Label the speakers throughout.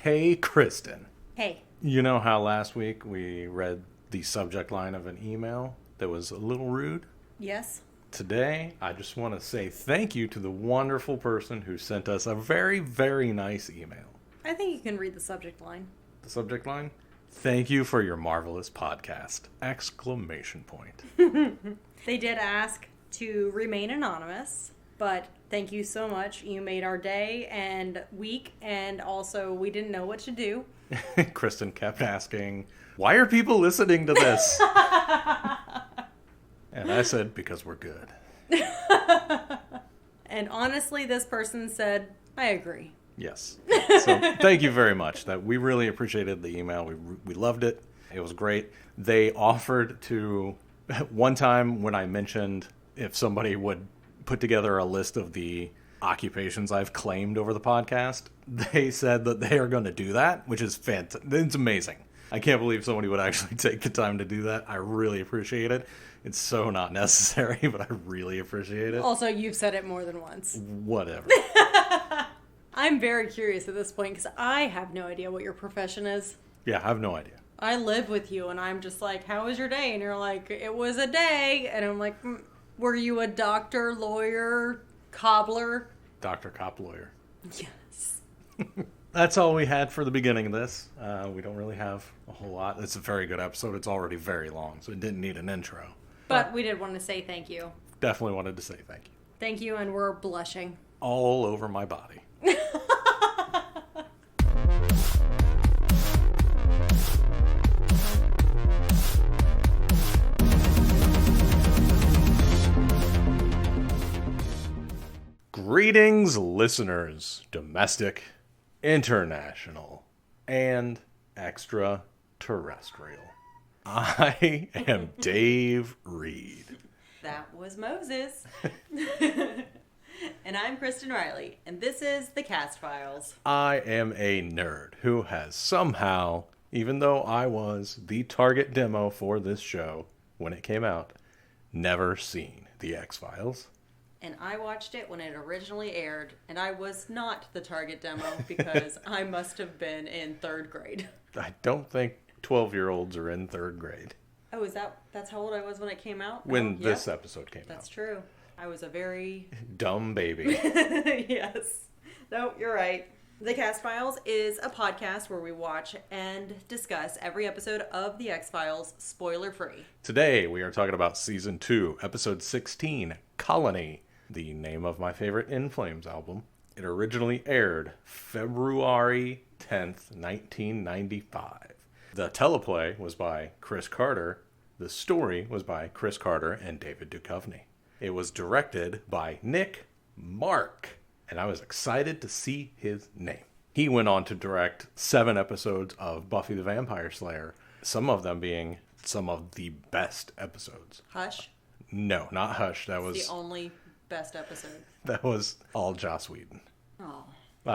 Speaker 1: Hey, Kristen.
Speaker 2: Hey.
Speaker 1: You know how last week we read the subject line of an email that was a little rude?
Speaker 2: Yes.
Speaker 1: Today, I just want to say thank you to the wonderful person who sent us a very, very nice email.
Speaker 2: I think you can read the subject line.
Speaker 1: The subject line? Thank you for your marvelous podcast! Exclamation point.
Speaker 2: They did ask to remain anonymous, but thank you so much. You made our day and week, and also we didn't know what to do.
Speaker 1: Kristen kept asking, why are people listening to this? And I said, because we're good.
Speaker 2: And honestly, this person said, I agree.
Speaker 1: Yes. So thank you very much. That we really appreciated the email. We loved it. It was great. They offered to, one time when I mentioned if somebody would put together a list of the occupations I've claimed over the podcast, they said that they are going to do that, which is fantastic. It's amazing. I can't believe somebody would actually take the time to do that. I really appreciate it. It's so not necessary, but I really appreciate it.
Speaker 2: Also, you've said it more than once.
Speaker 1: Whatever.
Speaker 2: I'm very curious at this point because I have no idea what your profession is.
Speaker 1: Yeah, I have no idea.
Speaker 2: I live with you and I'm just like, how was your day? And you're like, it was a day. And I'm like, were you a doctor, lawyer, cobbler?
Speaker 1: Dr. Cop Lawyer.
Speaker 2: Yes.
Speaker 1: That's all we had for the beginning of this. We don't really have a whole lot. It's a very good episode. It's already very long, so it didn't need an intro.
Speaker 2: But we did want to say thank you.
Speaker 1: Definitely wanted to say thank you.
Speaker 2: Thank you, and we're blushing.
Speaker 1: All over my body. Greetings, listeners, domestic, international, and extraterrestrial. I am Dave Reed.
Speaker 2: That was Moses. And I'm Kristen Riley, and this is the Cast Files.
Speaker 1: I am a nerd who has somehow, even though I was the target demo for this show when it came out, never seen the X-Files.
Speaker 2: And I watched it when it originally aired, and I was not the target demo because I must have been in 3rd grade.
Speaker 1: I don't think 12-year-olds are in 3rd grade.
Speaker 2: Oh, that's how old I was when it came out?
Speaker 1: When this episode came out.
Speaker 2: That's true. I was a very...
Speaker 1: dumb baby.
Speaker 2: Yes. No, you're right. The Cast Files is a podcast where we watch and discuss every episode of The X-Files, spoiler-free.
Speaker 1: Today, we are talking about Season 2, Episode 16, Colony, the name of my favorite In Flames album. It originally aired February 10th, 1995. The teleplay was by Chris Carter. The story was by Chris Carter and David Duchovny. It was directed by Nick Mark, and I was excited to see his name. He went on to direct 7 episodes of Buffy the Vampire Slayer, some of them being some of the best episodes.
Speaker 2: Hush?
Speaker 1: No, not Hush. That was
Speaker 2: the only best episode.
Speaker 1: That was all Joss Whedon.
Speaker 2: Oh.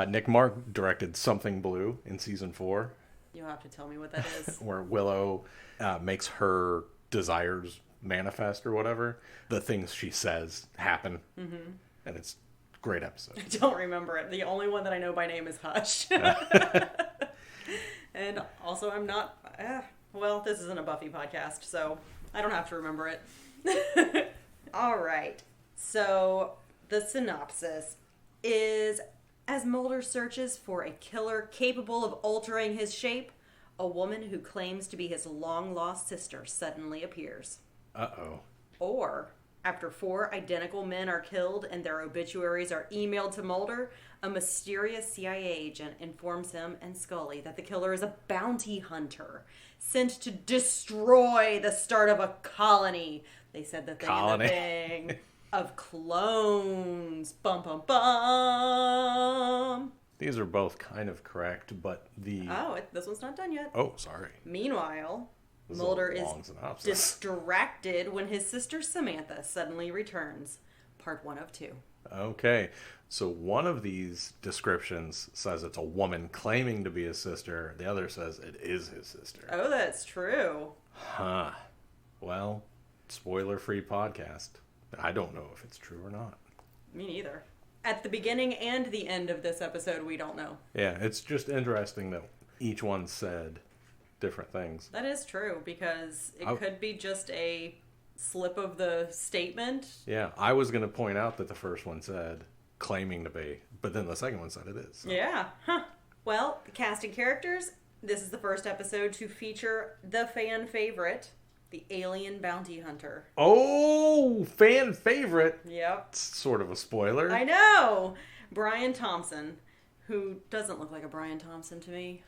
Speaker 1: Nick Mark directed Something Blue in Season 4.
Speaker 2: You'll have to tell me what that is.
Speaker 1: Where Willow makes her desires manifest or whatever. The things she says happen. Mm-hmm. And it's a great episode.
Speaker 2: I don't remember it. The only one that I know by name is Hush. And also I'm not... well, this isn't a Buffy podcast, so I don't have to remember it. All right. So the synopsis is... As Mulder searches for a killer capable of altering his shape, a woman who claims to be his long-lost sister suddenly appears.
Speaker 1: Uh-oh.
Speaker 2: Or, after 4 identical men are killed and their obituaries are emailed to Mulder, a mysterious CIA agent informs him and Scully that the killer is a bounty hunter sent to destroy the start of a colony. They said the thing in the thing. Of clones. Bum, bum, bum.
Speaker 1: These are both kind of correct, but the...
Speaker 2: Oh, this one's not done yet.
Speaker 1: Oh, sorry.
Speaker 2: Meanwhile, Mulder is distracted when his sister Samantha suddenly returns. Part 1 of 2.
Speaker 1: Okay. So one of these descriptions says it's a woman claiming to be his sister. The other says it is his sister.
Speaker 2: Oh, that's true.
Speaker 1: Huh. Well, spoiler-free podcast. I don't know if it's true or not.
Speaker 2: Me neither. at the beginning and the end of this episode, we don't know.
Speaker 1: Yeah, it's just interesting that each one said different things.
Speaker 2: That is true, because it could be just a slip of the statement.
Speaker 1: Yeah, I was going to point out that the first one said claiming to be, but then the second one said it is. So.
Speaker 2: Yeah. Huh. Well, the casting characters. This is the first episode to feature the fan favorite, the alien bounty hunter.
Speaker 1: Oh, fan favorite.
Speaker 2: Yep.
Speaker 1: It's sort of a spoiler.
Speaker 2: I know. Brian Thompson, who doesn't look like a Brian Thompson to me.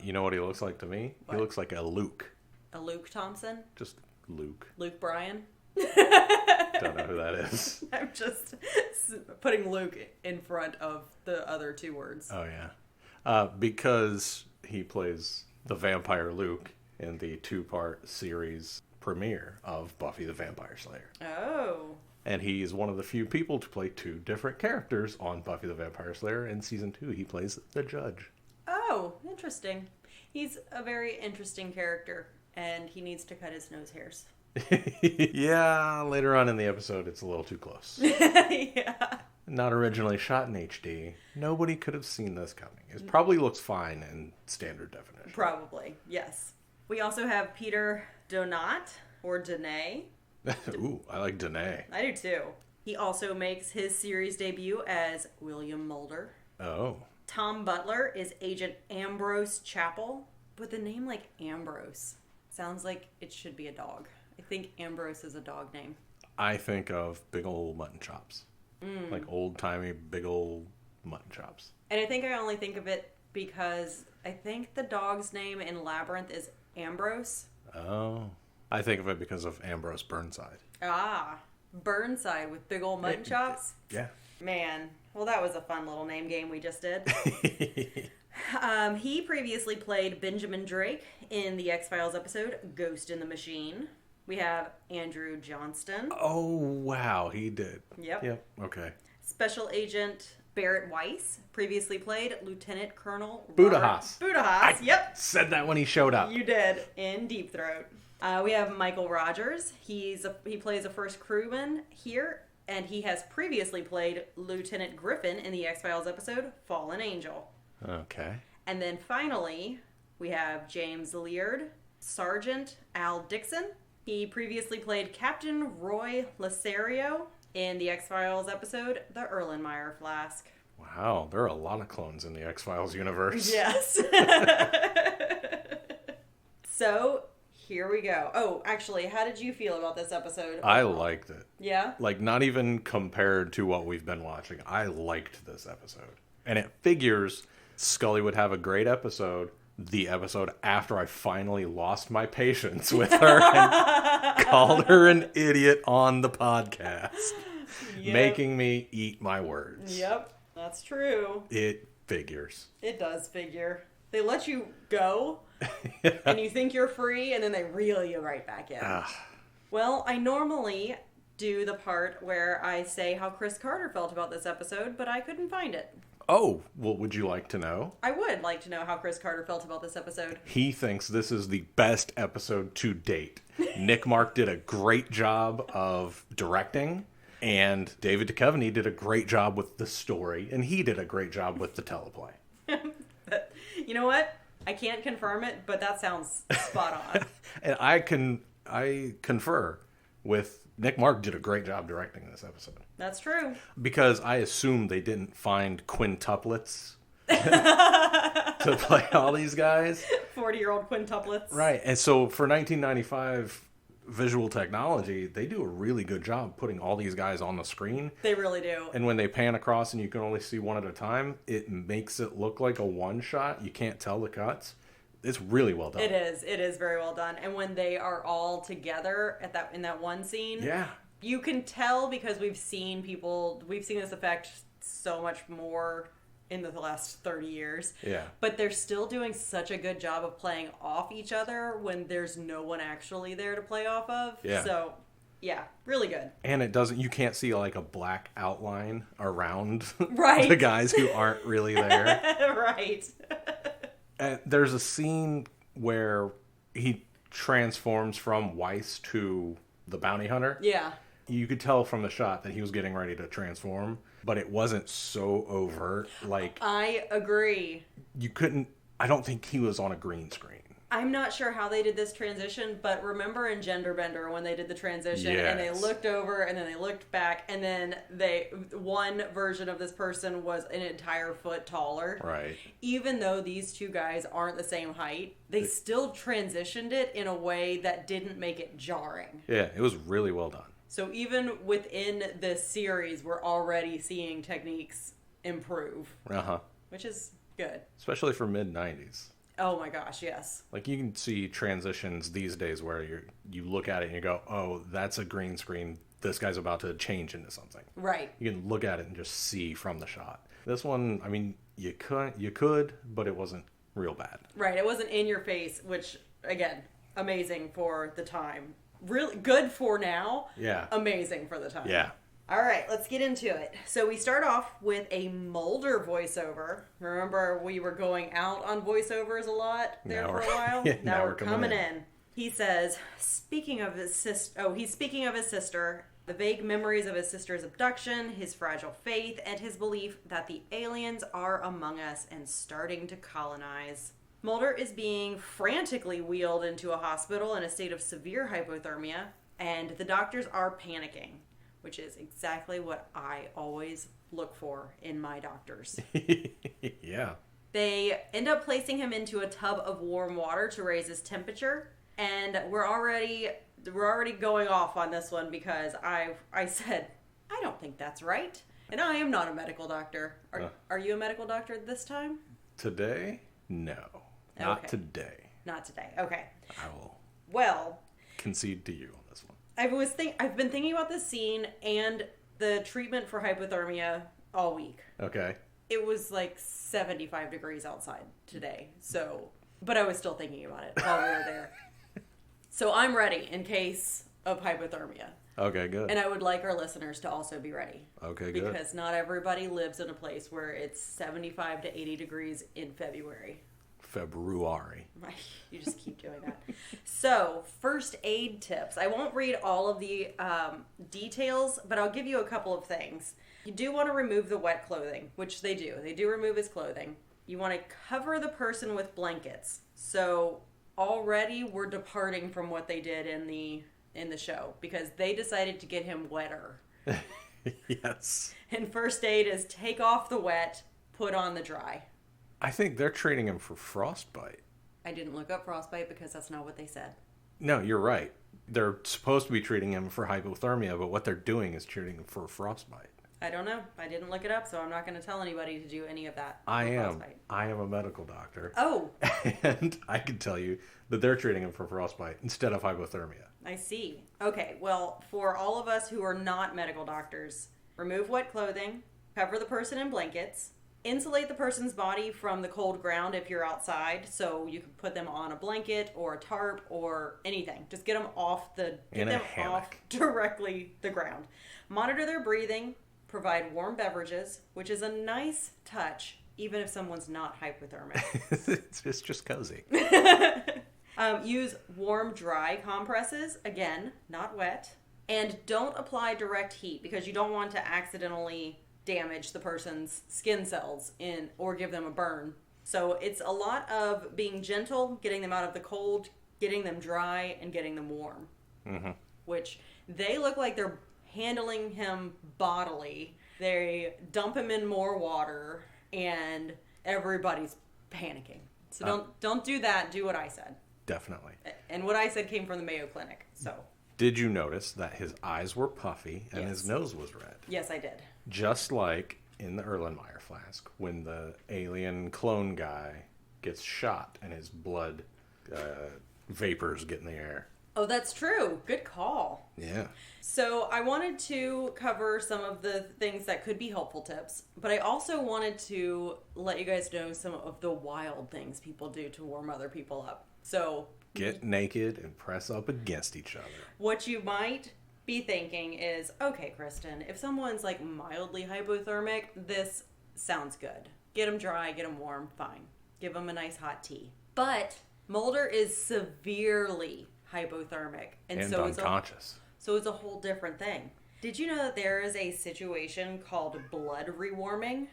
Speaker 1: You know what he looks like to me?
Speaker 2: What?
Speaker 1: He looks like a Luke.
Speaker 2: A Luke Thompson?
Speaker 1: Just Luke.
Speaker 2: Luke Bryan?
Speaker 1: Don't know who that is.
Speaker 2: I'm just putting Luke in front of the other two words.
Speaker 1: Oh, yeah. Because he plays the vampire Luke in the 2-part series premiere of Buffy the Vampire Slayer.
Speaker 2: Oh.
Speaker 1: And he's one of the few people to play 2 different characters on Buffy the Vampire Slayer. In season 2, he plays the judge.
Speaker 2: Oh, interesting. He's a very interesting character, and he needs to cut his nose hairs.
Speaker 1: Yeah, later on in the episode, it's a little too close.
Speaker 2: Yeah.
Speaker 1: Not originally shot in HD. Nobody could have seen this coming. It probably looks fine in standard definition.
Speaker 2: Probably, yes. We also have Peter Donat, or Danae.
Speaker 1: Ooh, I like Danae.
Speaker 2: I do too. He also makes his series debut as William Mulder.
Speaker 1: Oh.
Speaker 2: Tom Butler is Agent Ambrose Chapel. With a name like Ambrose, sounds like it should be a dog. I think Ambrose is a dog name.
Speaker 1: I think of big old mutton chops. Like old-timey big old mutton chops.
Speaker 2: And I think I only think of it because I think the dog's name in Labyrinth is Ambrose.
Speaker 1: Oh. I think of it because of Ambrose Burnside.
Speaker 2: Ah, Burnside with big old mutton chops?
Speaker 1: Yeah.
Speaker 2: Man, well, that was a fun little name game we just did. He previously played Benjamin Drake in the X-Files episode Ghost in the Machine. We have Andrew Johnston.
Speaker 1: Oh, wow, he did.
Speaker 2: Yep.
Speaker 1: Okay.
Speaker 2: Special Agent Barrett Weiss previously played Lieutenant Colonel
Speaker 1: Budahas.
Speaker 2: Budahas, yep.
Speaker 1: Said that when he showed up.
Speaker 2: You did, in Deep Throat. We have Michael Rogers. He plays a first crewman here, and he has previously played Lieutenant Griffin in the X-Files episode Fallen Angel.
Speaker 1: Okay.
Speaker 2: And then finally, we have James Leard, Sergeant Al Dixon. He previously played Captain Roy Lasario in the X-Files episode The Erlenmeyer Flask.
Speaker 1: Wow, there are a lot of clones in the X-Files universe.
Speaker 2: Yes. So, here we go. Oh, actually, how did you feel about this episode?
Speaker 1: I liked it.
Speaker 2: Yeah?
Speaker 1: Like, not even compared to what we've been watching. I liked this episode. And it figures Scully would have a great episode the episode after I finally lost my patience with her and called her an idiot on the podcast.
Speaker 2: Yep.
Speaker 1: Making me eat my words.
Speaker 2: Yep, that's true.
Speaker 1: It figures.
Speaker 2: It does figure. They let you go, and you think you're free, and then they reel you right back in. Well, I normally do the part where I say how Chris Carter felt about this episode, but I couldn't find it.
Speaker 1: Oh, well, would you like to know?
Speaker 2: I would like to know how Chris Carter felt about this episode.
Speaker 1: He thinks this is the best episode to date. Nick Mark did a great job of directing, and David Duchovny did a great job with the story, and he did a great job with the teleplay.
Speaker 2: You know what? I can't confirm it, but that sounds spot on.
Speaker 1: And I confer with Nick Mark did a great job directing this episode.
Speaker 2: That's true.
Speaker 1: Because I assume they didn't find quintuplets to play all these guys.
Speaker 2: 40-year-old quintuplets.
Speaker 1: Right. And so for 1995 visual technology, they do a really good job putting all these guys on the screen.
Speaker 2: They really do.
Speaker 1: And when they pan across and you can only see one at a time, it makes it look like a one shot. You can't tell the cuts. It's really well done.
Speaker 2: It is. It is very well done. And when they are all together in that one scene,
Speaker 1: yeah,
Speaker 2: you can tell because we've seen this effect so much more in the last 30 years.
Speaker 1: Yeah.
Speaker 2: But they're still doing such a good job of playing off each other when there's no one actually there to play off of.
Speaker 1: Yeah.
Speaker 2: So, yeah, really good.
Speaker 1: And you can't see like a black outline around
Speaker 2: Right.
Speaker 1: the guys who aren't really there.
Speaker 2: Right.
Speaker 1: And there's a scene where he transforms from Weiss to the bounty hunter.
Speaker 2: Yeah.
Speaker 1: You could tell from the shot that he was getting ready to transform, but it wasn't so overt. Like,
Speaker 2: I agree.
Speaker 1: you couldn't... I don't think he was on a green screen.
Speaker 2: I'm not sure how they did this transition, but remember in Genderbender when they did the transition and they
Speaker 1: Yes.
Speaker 2: looked over and then they looked back and then one version of this person was an entire foot taller.
Speaker 1: Right.
Speaker 2: Even though these two guys aren't the same height, they still transitioned it in a way that didn't make it jarring.
Speaker 1: Yeah, it was really well done.
Speaker 2: So even within this series, we're already seeing techniques improve,
Speaker 1: Uh-huh.
Speaker 2: which is good.
Speaker 1: Especially for mid-90s.
Speaker 2: Oh my gosh, yes.
Speaker 1: Like, you can see transitions these days where you look at it and you go, oh, that's a green screen. This guy's about to change into something.
Speaker 2: Right.
Speaker 1: You can look at it and just see from the shot. This one, I mean, you could, but it wasn't real bad.
Speaker 2: Right, it wasn't in your face, which, again, amazing for the time. Really good for now.
Speaker 1: Yeah.
Speaker 2: Amazing for the time.
Speaker 1: Yeah.
Speaker 2: All right, let's get into it. So we start off with a Mulder voiceover. Remember, we were going out on voiceovers a lot there
Speaker 1: Now
Speaker 2: for a
Speaker 1: we're-
Speaker 2: while?
Speaker 1: yeah,
Speaker 2: now we're
Speaker 1: coming
Speaker 2: coming in. He says, speaking of his sister, he's speaking of his sister, the vague memories of his sister's abduction, his fragile faith, and his belief that the aliens are among us and starting to colonize. Mulder is being frantically wheeled into a hospital in a state of severe hypothermia, and the doctors are panicking, which is exactly what I always look for in my doctors.
Speaker 1: Yeah.
Speaker 2: They end up placing him into a tub of warm water to raise his temperature, and we're already going off on this one because I said, I don't think that's right. And I am not a medical doctor. Are you a medical doctor this time?
Speaker 1: Today? No. Not
Speaker 2: Okay.
Speaker 1: today.
Speaker 2: Not today. Okay.
Speaker 1: I will
Speaker 2: Well,
Speaker 1: concede to you on this one.
Speaker 2: I've been thinking about this scene and the treatment for hypothermia all week.
Speaker 1: Okay.
Speaker 2: It was like 75 degrees outside today. So, but I was still thinking about it while we were there. So I'm ready in case of hypothermia.
Speaker 1: Okay, good.
Speaker 2: And I would like our listeners to also be ready.
Speaker 1: Okay, good.
Speaker 2: Because not everybody lives in a place where it's 75 to 80 degrees in February.
Speaker 1: February.
Speaker 2: You just keep doing that. So, first aid tips. I won't read all of the details, but I'll give you a couple of things. You do want to remove the wet clothing, which they do. They do remove his clothing. You want to cover the person with blankets. So, already we're departing from what they did in the show because they decided to get him wetter.
Speaker 1: Yes.
Speaker 2: And first aid is take off the wet, put on the dry.
Speaker 1: I think they're treating him for frostbite.
Speaker 2: I didn't look up frostbite because that's not what they said.
Speaker 1: No, you're right. They're supposed to be treating him for hypothermia, but what they're doing is treating him for frostbite.
Speaker 2: I don't know. I didn't look it up, so I'm not going to tell anybody to do any of that.
Speaker 1: I
Speaker 2: for
Speaker 1: am.
Speaker 2: frostbite.
Speaker 1: I am a medical doctor.
Speaker 2: Oh,
Speaker 1: And I can tell you that they're treating him for frostbite instead of hypothermia.
Speaker 2: I see. Okay, well, for all of us who are not medical doctors, remove wet clothing, cover the person in blankets, insulate the person's body from the cold ground if you're outside, so you can put them on a blanket or a tarp or anything. Just get them off directly the ground. Monitor their breathing, provide warm beverages, which is a nice touch, even if someone's not hypothermic.
Speaker 1: It's just cozy.
Speaker 2: Use warm, dry compresses, again, not wet. And don't apply direct heat because you don't want to accidentally damage the person's skin cells or give them a burn. So it's a lot of being gentle, getting them out of the cold, getting them dry, and getting them warm.
Speaker 1: Mm-hmm.
Speaker 2: Which they look like they're handling him bodily. They dump him in more water, and everybody's panicking. So don't do that. Do what I said.
Speaker 1: Definitely.
Speaker 2: And what I said came from the Mayo Clinic. So
Speaker 1: Did you notice that his eyes were puffy and
Speaker 2: Yes.
Speaker 1: his nose was red?
Speaker 2: yes, I did.
Speaker 1: Just like in the Erlenmeyer flask, when the alien clone guy gets shot and his blood vapors get in the air.
Speaker 2: Oh, that's true. Good call.
Speaker 1: Yeah.
Speaker 2: So I wanted to cover some of the things that could be helpful tips, but I also wanted to let you guys know some of the wild things people do to warm other people up. So
Speaker 1: Get naked and press up against each other.
Speaker 2: what you might be thinking is, okay, Kristen, if someone's like mildly hypothermic, this sounds good. Get them dry, get them warm, fine. Give them a nice hot tea. But Mulder is severely hypothermic.
Speaker 1: And
Speaker 2: so So it's a whole different thing. Did you know that there is a situation called blood rewarming?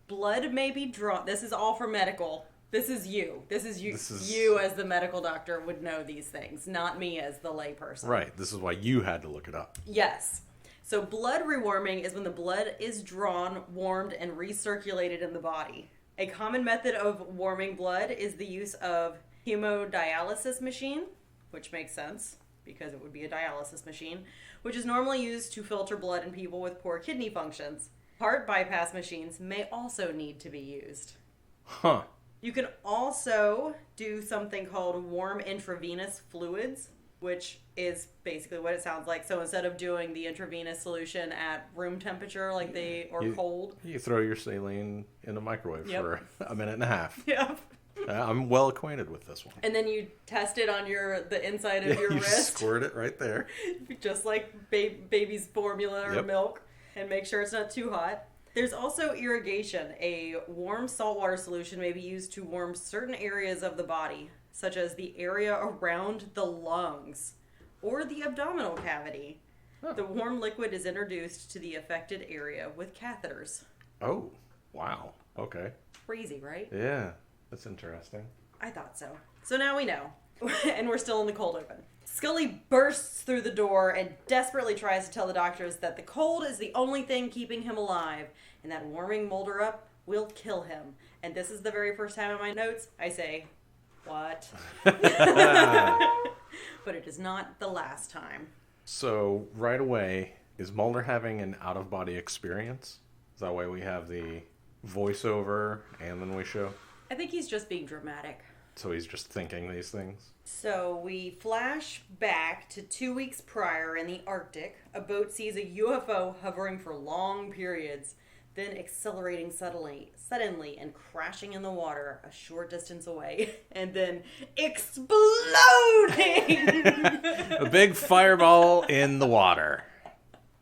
Speaker 2: Blood may be drawn. This is all for medical. This is you. You as the medical doctor would know these things, not me as the layperson.
Speaker 1: Right. This is why you had to look it up.
Speaker 2: Yes. So blood rewarming is when the blood is drawn, warmed, and recirculated in the body. A common method of warming blood is the use of hemodialysis machine, which makes sense because it would be a dialysis machine, which is normally used to filter blood in people with poor kidney functions. Heart bypass machines may also need to be used.
Speaker 1: Huh.
Speaker 2: You can also do something called warm intravenous fluids, which is basically what it sounds like. So instead of doing the intravenous solution at room temperature cold.
Speaker 1: You throw your saline in a microwave for a minute and a half.
Speaker 2: Yep.
Speaker 1: I'm well acquainted with this one.
Speaker 2: And then you test it on the inside of your
Speaker 1: you
Speaker 2: wrist.
Speaker 1: Squirt it right there.
Speaker 2: Just like baby's formula or milk. And make sure it's not too hot. There's also irrigation. A warm saltwater solution may be used to warm certain areas of the body, such as the area around the lungs or the abdominal cavity. Huh. The warm liquid is introduced to the affected area with catheters.
Speaker 1: Oh, wow. Okay.
Speaker 2: Crazy, right?
Speaker 1: Yeah, that's interesting.
Speaker 2: I thought so. So now we know. And we're still in the cold open. Scully bursts through the door and desperately tries to tell the doctors that the cold is the only thing keeping him alive, and that warming Mulder up will kill him. And this is the very first time in my notes I say, what? But it is not the last time.
Speaker 1: So, right away, is Mulder having an out-of-body experience? Is that why we have the voiceover and then we show?
Speaker 2: I think he's just being dramatic.
Speaker 1: So he's just thinking these things?
Speaker 2: So we flash back to 2 weeks prior in the Arctic. A boat sees a UFO hovering for long periods, then accelerating suddenly and crashing in the water a short distance away, and then exploding!
Speaker 1: A big fireball in the water.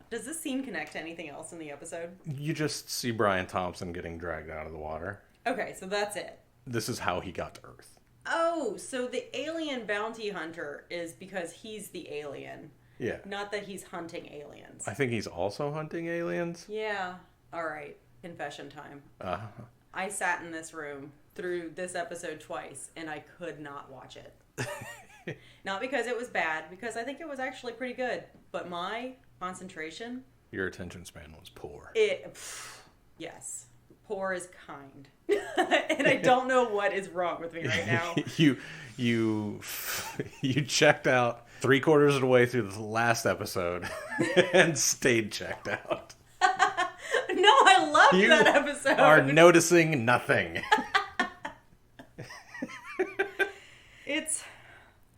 Speaker 2: Does this scene connect to anything else in the episode?
Speaker 1: You just see Brian Thompson getting dragged out of the water.
Speaker 2: Okay, so that's it.
Speaker 1: This is how he got to Earth.
Speaker 2: Oh, so the alien bounty hunter is because he's the alien.
Speaker 1: Yeah.
Speaker 2: Not that he's hunting aliens.
Speaker 1: I think he's also hunting aliens.
Speaker 2: Yeah. All right. Confession time.
Speaker 1: Uh-huh.
Speaker 2: I sat in this room through this episode twice, and I could not watch it. Not because it was bad, because I think it was actually pretty good. But my concentration...
Speaker 1: Your attention span was poor.
Speaker 2: Yes. Poor is kind. And I don't know what is wrong with me right now.
Speaker 1: You checked out 3/4 of the way through the last episode and stayed checked out.
Speaker 2: No, I loved that episode.
Speaker 1: You are noticing nothing.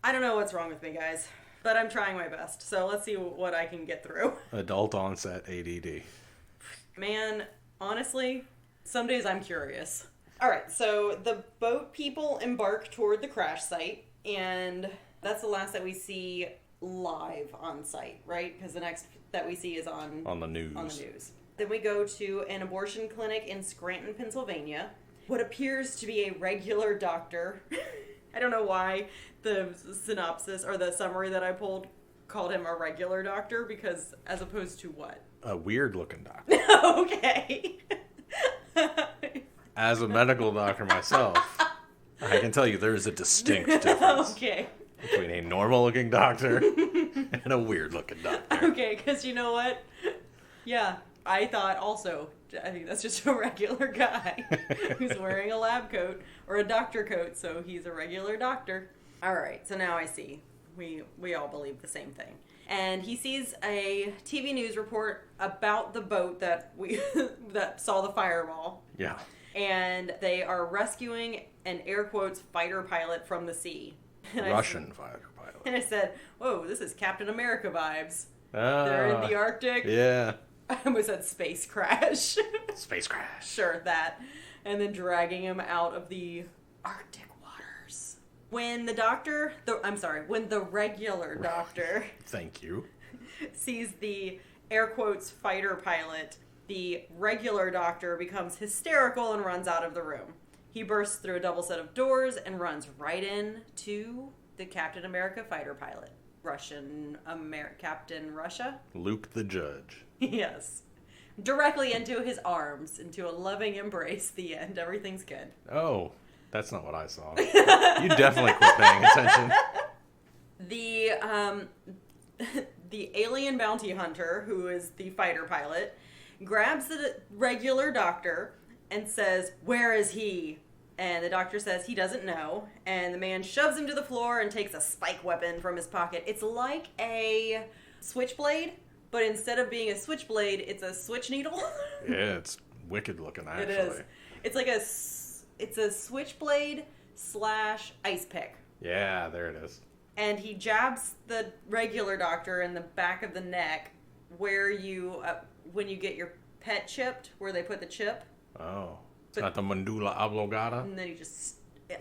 Speaker 2: I don't know what's wrong with me, guys. But I'm trying my best. So let's see what I can get through.
Speaker 1: Adult onset ADD.
Speaker 2: Man, honestly, some days I'm curious. All right, so the boat people embark toward the crash site, and that's the last that we see live on site, right? Because the next that we see is on
Speaker 1: the news.
Speaker 2: On the news. Then we go to an abortion clinic in Scranton, Pennsylvania. What appears to be a regular doctor. I don't know why the synopsis or the summary that I pulled called him a regular doctor, because as opposed to what?
Speaker 1: A weird looking doctor.
Speaker 2: Okay.
Speaker 1: As a medical doctor myself, I can tell you there is a distinct difference between a normal-looking doctor and a weird-looking doctor.
Speaker 2: Okay, because you know what? Yeah, I thought also, I think that's just a regular guy who's wearing a lab coat or a doctor coat, so he's a regular doctor. All right, so now I see. We all believe the same thing. And he sees a TV news report about the boat that that saw the fireball.
Speaker 1: Yeah.
Speaker 2: And they are rescuing an air quotes fighter pilot from the sea. And
Speaker 1: Russian fighter pilot.
Speaker 2: And I said, whoa, this is Captain America vibes. They're in the Arctic.
Speaker 1: Yeah.
Speaker 2: I almost said space crash.
Speaker 1: Space crash.
Speaker 2: Sure, that. And then dragging him out of the Arctic waters. When the regular doctor.
Speaker 1: Thank you.
Speaker 2: Sees the air quotes fighter pilot, the regular doctor becomes hysterical and runs out of the room. He bursts through a double set of doors and runs right in to the Captain America fighter pilot. Russian Captain Russia.
Speaker 1: Luke the Judge.
Speaker 2: Yes. Directly into his arms, into a loving embrace. The end. Everything's good.
Speaker 1: Oh, that's not what I saw. You definitely quit paying attention.
Speaker 2: The alien bounty hunter, who is the fighter pilot, grabs the regular doctor and says, "Where is he?" And the doctor says he doesn't know. And the man shoves him to the floor and takes a spike weapon from his pocket. It's like a switchblade, but instead of being a switchblade, it's a switch needle.
Speaker 1: Yeah, it's wicked looking, actually.
Speaker 2: It is. It's like it's a switchblade / ice pick.
Speaker 1: Yeah, there it is.
Speaker 2: And he jabs the regular doctor in the back of the neck where you, when you get your pet chipped, where they put the chip.
Speaker 1: Oh. It's not the medulla oblongata?
Speaker 2: And then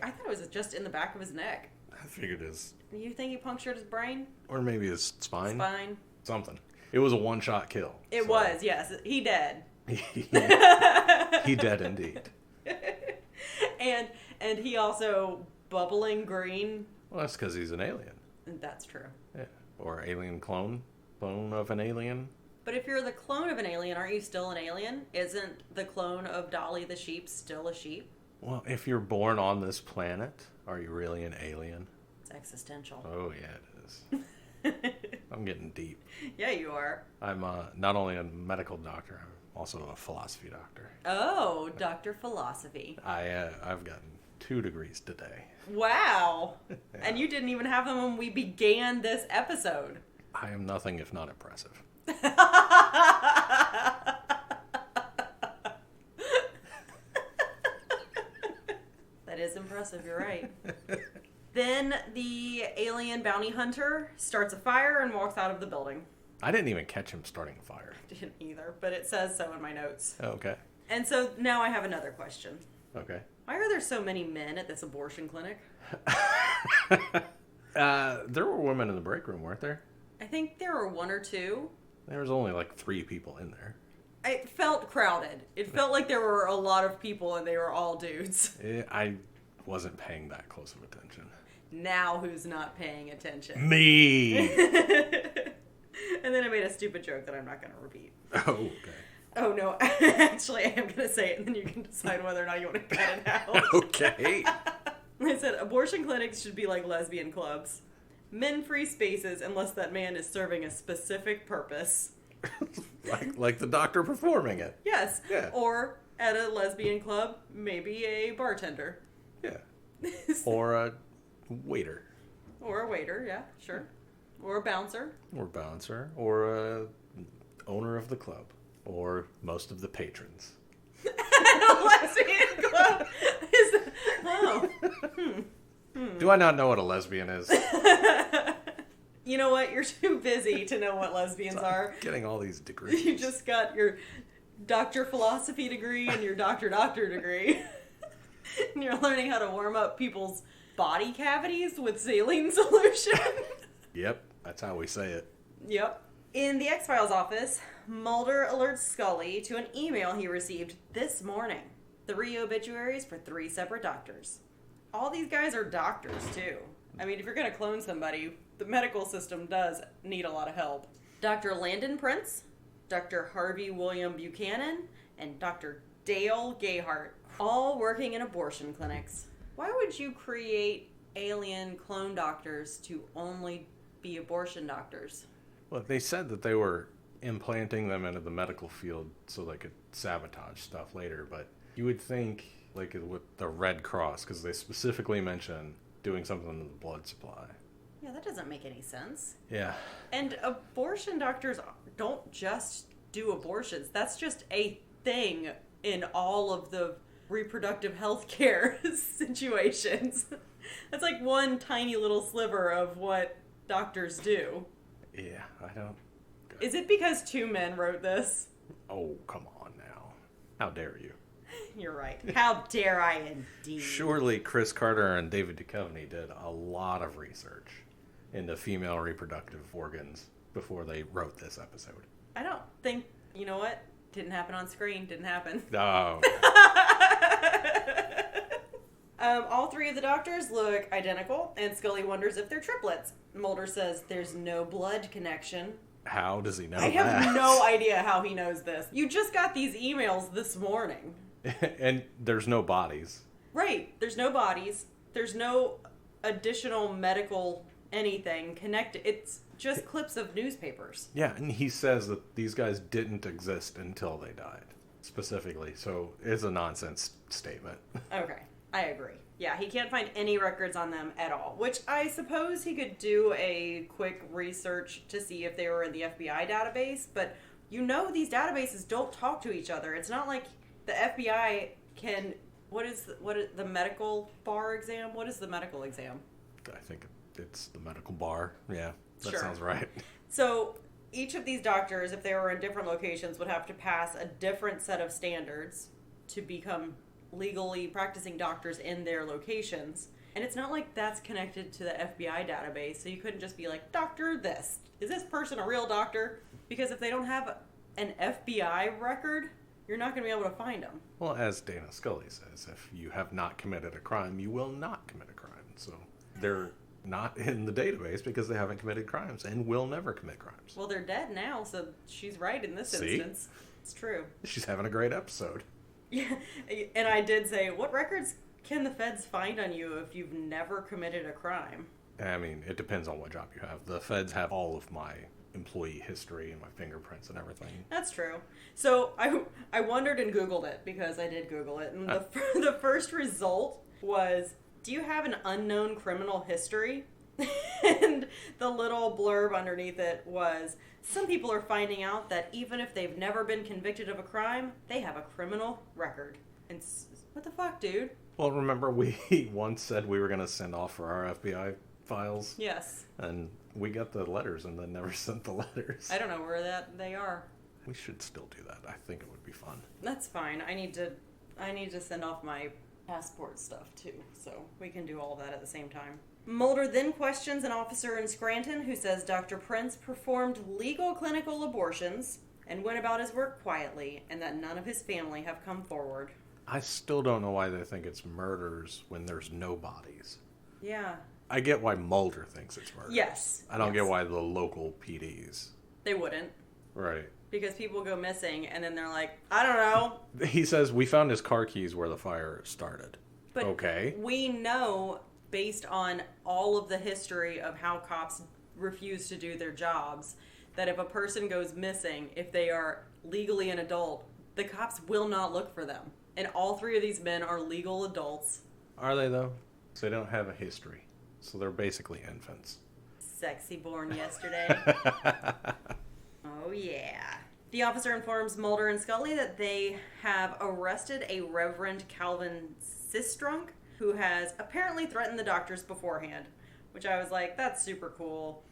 Speaker 2: I thought it was just in the back of his neck.
Speaker 1: I figured his...
Speaker 2: You think he punctured his brain?
Speaker 1: Or maybe his spine?
Speaker 2: Spine.
Speaker 1: Something. It was a one-shot kill.
Speaker 2: It was, yes. He dead.
Speaker 1: He dead indeed.
Speaker 2: And he also bubbling green.
Speaker 1: Well, that's because he's an alien.
Speaker 2: That's true.
Speaker 1: Yeah. Or alien clone. Clone of an alien.
Speaker 2: But if you're the clone of an alien, aren't you still an alien? Isn't the clone of Dolly the sheep still a sheep?
Speaker 1: Well, if you're born on this planet, are you really an alien?
Speaker 2: It's existential.
Speaker 1: Oh, yeah, it is. I'm getting deep.
Speaker 2: Yeah, you are.
Speaker 1: I'm not only a medical doctor, I'm also a philosophy doctor.
Speaker 2: Oh, Dr. Philosophy.
Speaker 1: I've gotten 2 degrees today.
Speaker 2: Wow.
Speaker 1: Yeah.
Speaker 2: And you didn't even have them when we began this episode.
Speaker 1: I am nothing if not impressive.
Speaker 2: That is impressive, you're right. Then the alien bounty hunter starts a fire and walks out of the building.
Speaker 1: I didn't even catch him starting a fire.
Speaker 2: Didn't either, but it says so in my notes.
Speaker 1: Okay.
Speaker 2: And so now I have another question.
Speaker 1: Okay.
Speaker 2: Why are there so many men at this abortion clinic?
Speaker 1: There were women in the break room, weren't there?
Speaker 2: I think there were 1 or 2.
Speaker 1: There was only like 3 people in there.
Speaker 2: It felt crowded. It felt like there were a lot of people and they were all dudes.
Speaker 1: I wasn't paying that close of attention.
Speaker 2: Now who's not paying attention?
Speaker 1: Me!
Speaker 2: And then I made a stupid joke that I'm not going to repeat.
Speaker 1: Oh, okay.
Speaker 2: Oh, no. Actually, I am going to say it, and then you can decide whether or not you want to cut it out.
Speaker 1: Okay.
Speaker 2: I said abortion clinics should be like lesbian clubs. Men-free spaces unless that man is serving a specific purpose.
Speaker 1: like the doctor performing it.
Speaker 2: Yes.
Speaker 1: Yeah.
Speaker 2: Or at a lesbian club, maybe a bartender.
Speaker 1: Yeah. Or a waiter.
Speaker 2: Or a waiter, yeah, sure. Or a bouncer.
Speaker 1: Or bouncer. Or a owner of the club. Or most of the patrons.
Speaker 2: A lesbian club?
Speaker 1: Do I not know what a lesbian is?
Speaker 2: You know what? You're too busy to know what lesbians are.
Speaker 1: Getting all these degrees.
Speaker 2: You just got your Dr. Philosophy degree and your Doctor degree. And you're learning how to warm up people's body cavities with saline solution.
Speaker 1: Yep, that's how we say it.
Speaker 2: Yep. In the X-Files office, Mulder alerts Scully to an email he received this morning. 3 obituaries for 3 separate doctors. All these guys are doctors, too. I mean, if you're going to clone somebody, the medical system does need a lot of help. Dr. Landon Prince, Dr. Harvey William Buchanan, and Dr. Dale Gayhart, all working in abortion clinics. Why would you create alien clone doctors to only be abortion doctors?
Speaker 1: Well, they said that they were implanting them into the medical field so they could sabotage stuff later, but you would think, like with the Red Cross, because they specifically mention doing something to the blood supply.
Speaker 2: Yeah, that doesn't make any sense.
Speaker 1: Yeah.
Speaker 2: And abortion doctors don't just do abortions. That's just a thing in all of the reproductive health care situations. That's like one tiny little sliver of what doctors do.
Speaker 1: Yeah, I don't...
Speaker 2: Is it because 2 men wrote this?
Speaker 1: Oh, come on now. How dare you?
Speaker 2: You're right. How dare I indeed.
Speaker 1: Surely Chris Carter and David Duchovny did a lot of research into female reproductive organs before they wrote this episode.
Speaker 2: I don't think... You know what? Didn't happen on screen. Didn't happen.
Speaker 1: Oh.
Speaker 2: All three of the doctors look identical, and Scully wonders if they're triplets. Mulder says there's no blood connection.
Speaker 1: How does he know
Speaker 2: I
Speaker 1: that?
Speaker 2: have no idea how he knows this. You just got these emails this morning.
Speaker 1: And there's no bodies.
Speaker 2: Right. There's no bodies. There's no additional medical anything connected. It's just clips of newspapers.
Speaker 1: Yeah, and he says that these guys didn't exist until they died, specifically. So it's a nonsense statement.
Speaker 2: Okay. I agree. Yeah, he can't find any records on them at all, which I suppose he could do a quick research to see if they were in the FBI database, but you know these databases don't talk to each other. It's not like the FBI can... What is the medical bar exam? What is the medical exam?
Speaker 1: I think it's the medical bar. Yeah, that
Speaker 2: Sure.
Speaker 1: sounds right.
Speaker 2: So each of these doctors, if they were in different locations, would have to pass a different set of standards to become legally practicing doctors in their locations. And it's not like that's connected to the FBI database, so you couldn't just be like, doctor this. Is this person a real doctor? Because if they don't have an FBI record, you're not going to be able to find them.
Speaker 1: Well, as Dana Scully says, if you have not committed a crime, you will not commit a crime. So they're not in the database because they haven't committed crimes and will never commit crimes.
Speaker 2: Well, they're dead now, so she's right in this
Speaker 1: See?
Speaker 2: instance. It's true.
Speaker 1: She's having a great episode.
Speaker 2: Yeah, and I did say, what records can the feds find on you if you've never committed a crime?
Speaker 1: I mean, it depends on what job you have. The feds have all of my employee history and my fingerprints and everything.
Speaker 2: That's true. So I wondered and Googled it, because I did Google it, and the first result was, do you have an unknown criminal history? And the little blurb underneath it was, some people are finding out that even if they've never been convicted of a crime, they have a criminal record. And what the fuck, dude?
Speaker 1: Well, remember we once said we were going to send off for our FBI files?
Speaker 2: Yes.
Speaker 1: And we got the letters and then never sent the letters.
Speaker 2: I don't know where they are.
Speaker 1: We should still do that. I think it would be fun.
Speaker 2: That's fine. I need to send off my passport stuff too, so we can do all that at the same time. Mulder then questions an officer in Scranton who says Dr. Prince performed legal clinical abortions and went about his work quietly, and that none of his family have come forward.
Speaker 1: I still don't know why they think it's murders when there's no bodies.
Speaker 2: Yeah.
Speaker 1: I get why Mulder thinks it's murder.
Speaker 2: Yes.
Speaker 1: I don't get why the local PDs.
Speaker 2: They wouldn't.
Speaker 1: Right.
Speaker 2: Because people go missing, and then they're like, I don't know.
Speaker 1: He says, we found his car keys where the fire started.
Speaker 2: But
Speaker 1: okay.
Speaker 2: We know, based on all of the history of how cops refuse to do their jobs, that if a person goes missing, if they are legally an adult, the cops will not look for them. And all three of these men are legal adults.
Speaker 1: Are they, though? So they don't have a history. So they're basically infants.
Speaker 2: Sexy born yesterday. Oh, yeah. The officer informs Mulder and Scully that they have arrested a Reverend Calvin Sistrunk, who has apparently threatened the doctors beforehand, which I was like, that's super cool.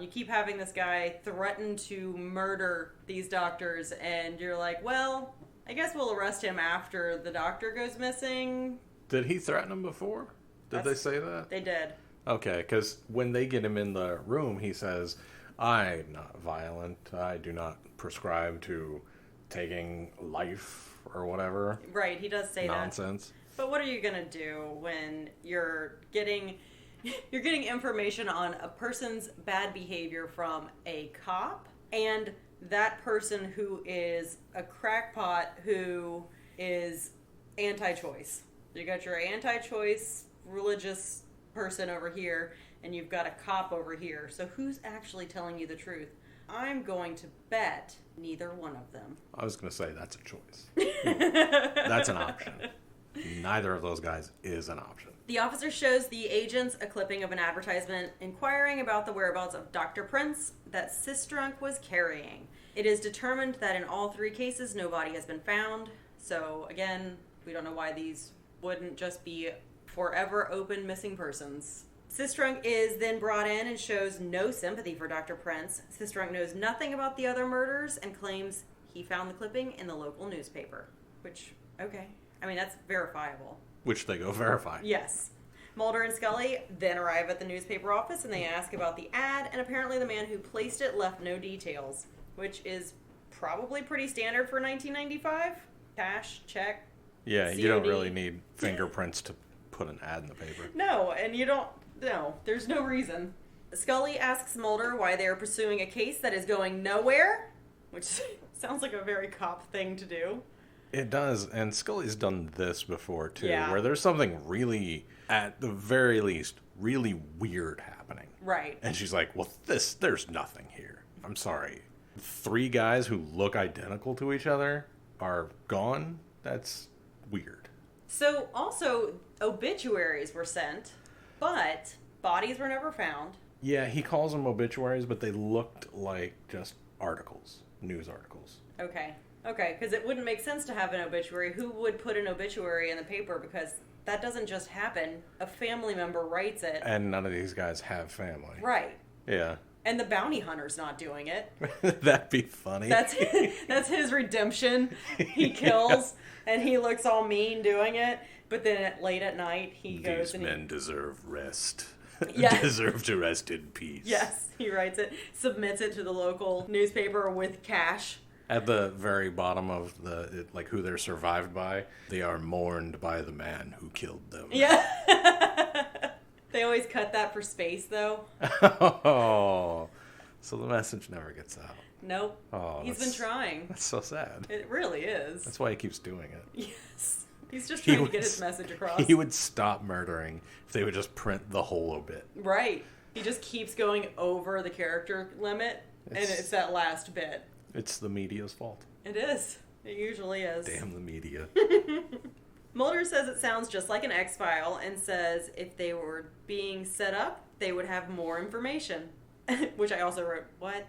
Speaker 2: You keep having this guy threaten to murder these doctors, and you're like, well, I guess we'll arrest him after the doctor goes missing.
Speaker 1: Did he threaten them before? Did they say that?
Speaker 2: They did.
Speaker 1: Okay, because when they get him in the room, he says, I'm not violent. I do not prescribe to taking life or whatever.
Speaker 2: Right, he does say
Speaker 1: Nonsense.
Speaker 2: that. But what are you going to do when you're getting information on a person's bad behavior from a cop and that person who is a crackpot who is anti-choice? You got your anti-choice religious person over here, and you've got a cop over here. So who's actually telling you the truth? I'm going to bet neither one of them.
Speaker 1: I was going to say that's a choice. That's an option. Neither of those guys is an option.
Speaker 2: The officer shows the agents a clipping of an advertisement inquiring about the whereabouts of Dr. Prince that Sistrunk was carrying. It is determined that in all three cases, no body has been found. So again, we don't know why these wouldn't just be forever open missing persons. Sistrunk is then brought in and shows no sympathy for Dr. Prince. Sistrunk knows nothing about the other murders and claims he found the clipping in the local newspaper. Which, okay. I mean, that's verifiable.
Speaker 1: Which they go verify.
Speaker 2: Yes. Mulder and Scully then arrive at the newspaper office and they ask about the ad, and apparently the man who placed it left no details, which is probably pretty standard for 1995. Cash, check.
Speaker 1: Yeah,
Speaker 2: COD.
Speaker 1: you don't really need fingerprints to put an ad in the paper.
Speaker 2: No, and you don't... No, there's no reason. Scully asks Mulder why they are pursuing a case that is going nowhere, which sounds like a very cop thing to do.
Speaker 1: It does, and Scully's done this before, too,
Speaker 2: Yeah.
Speaker 1: where there's something really, at the very least, really weird happening.
Speaker 2: Right.
Speaker 1: And she's like, well, there's nothing here. I'm sorry. 3 guys who look identical to each other are gone? That's weird.
Speaker 2: So, also, obituaries were sent, but bodies were never found.
Speaker 1: Yeah, he calls them obituaries, but they looked like just articles, news articles.
Speaker 2: Okay, because it wouldn't make sense to have an obituary. Who would put an obituary in the paper? Because that doesn't just happen. A family member writes it.
Speaker 1: And none of these guys have family.
Speaker 2: Right.
Speaker 1: Yeah.
Speaker 2: And the bounty hunter's not doing it.
Speaker 1: That'd be funny.
Speaker 2: That's his redemption. He kills, and he looks all mean doing it. But then late at night, he goes
Speaker 1: These
Speaker 2: and
Speaker 1: men deserve rest.
Speaker 2: Yeah.
Speaker 1: Deserve to rest in peace.
Speaker 2: Yes, he writes it, submits it to the local newspaper with cash.
Speaker 1: At the very bottom of who they're survived by, they are mourned by the man who killed them.
Speaker 2: Yeah. They always cut that for space, though.
Speaker 1: Oh, so the message never gets out.
Speaker 2: Nope.
Speaker 1: Oh,
Speaker 2: He's been trying.
Speaker 1: That's so sad.
Speaker 2: It really is.
Speaker 1: That's why he keeps doing it.
Speaker 2: Yes. He's just trying to get his message across.
Speaker 1: He would stop murdering if they would just print the whole obit.
Speaker 2: Right. He just keeps going over the character limit, and it's that last bit.
Speaker 1: It's the media's fault.
Speaker 2: It is. It usually is.
Speaker 1: Damn the media.
Speaker 2: Mulder says it sounds just like an X-File and says if they were being set up, they would have more information. Which I also wrote, what?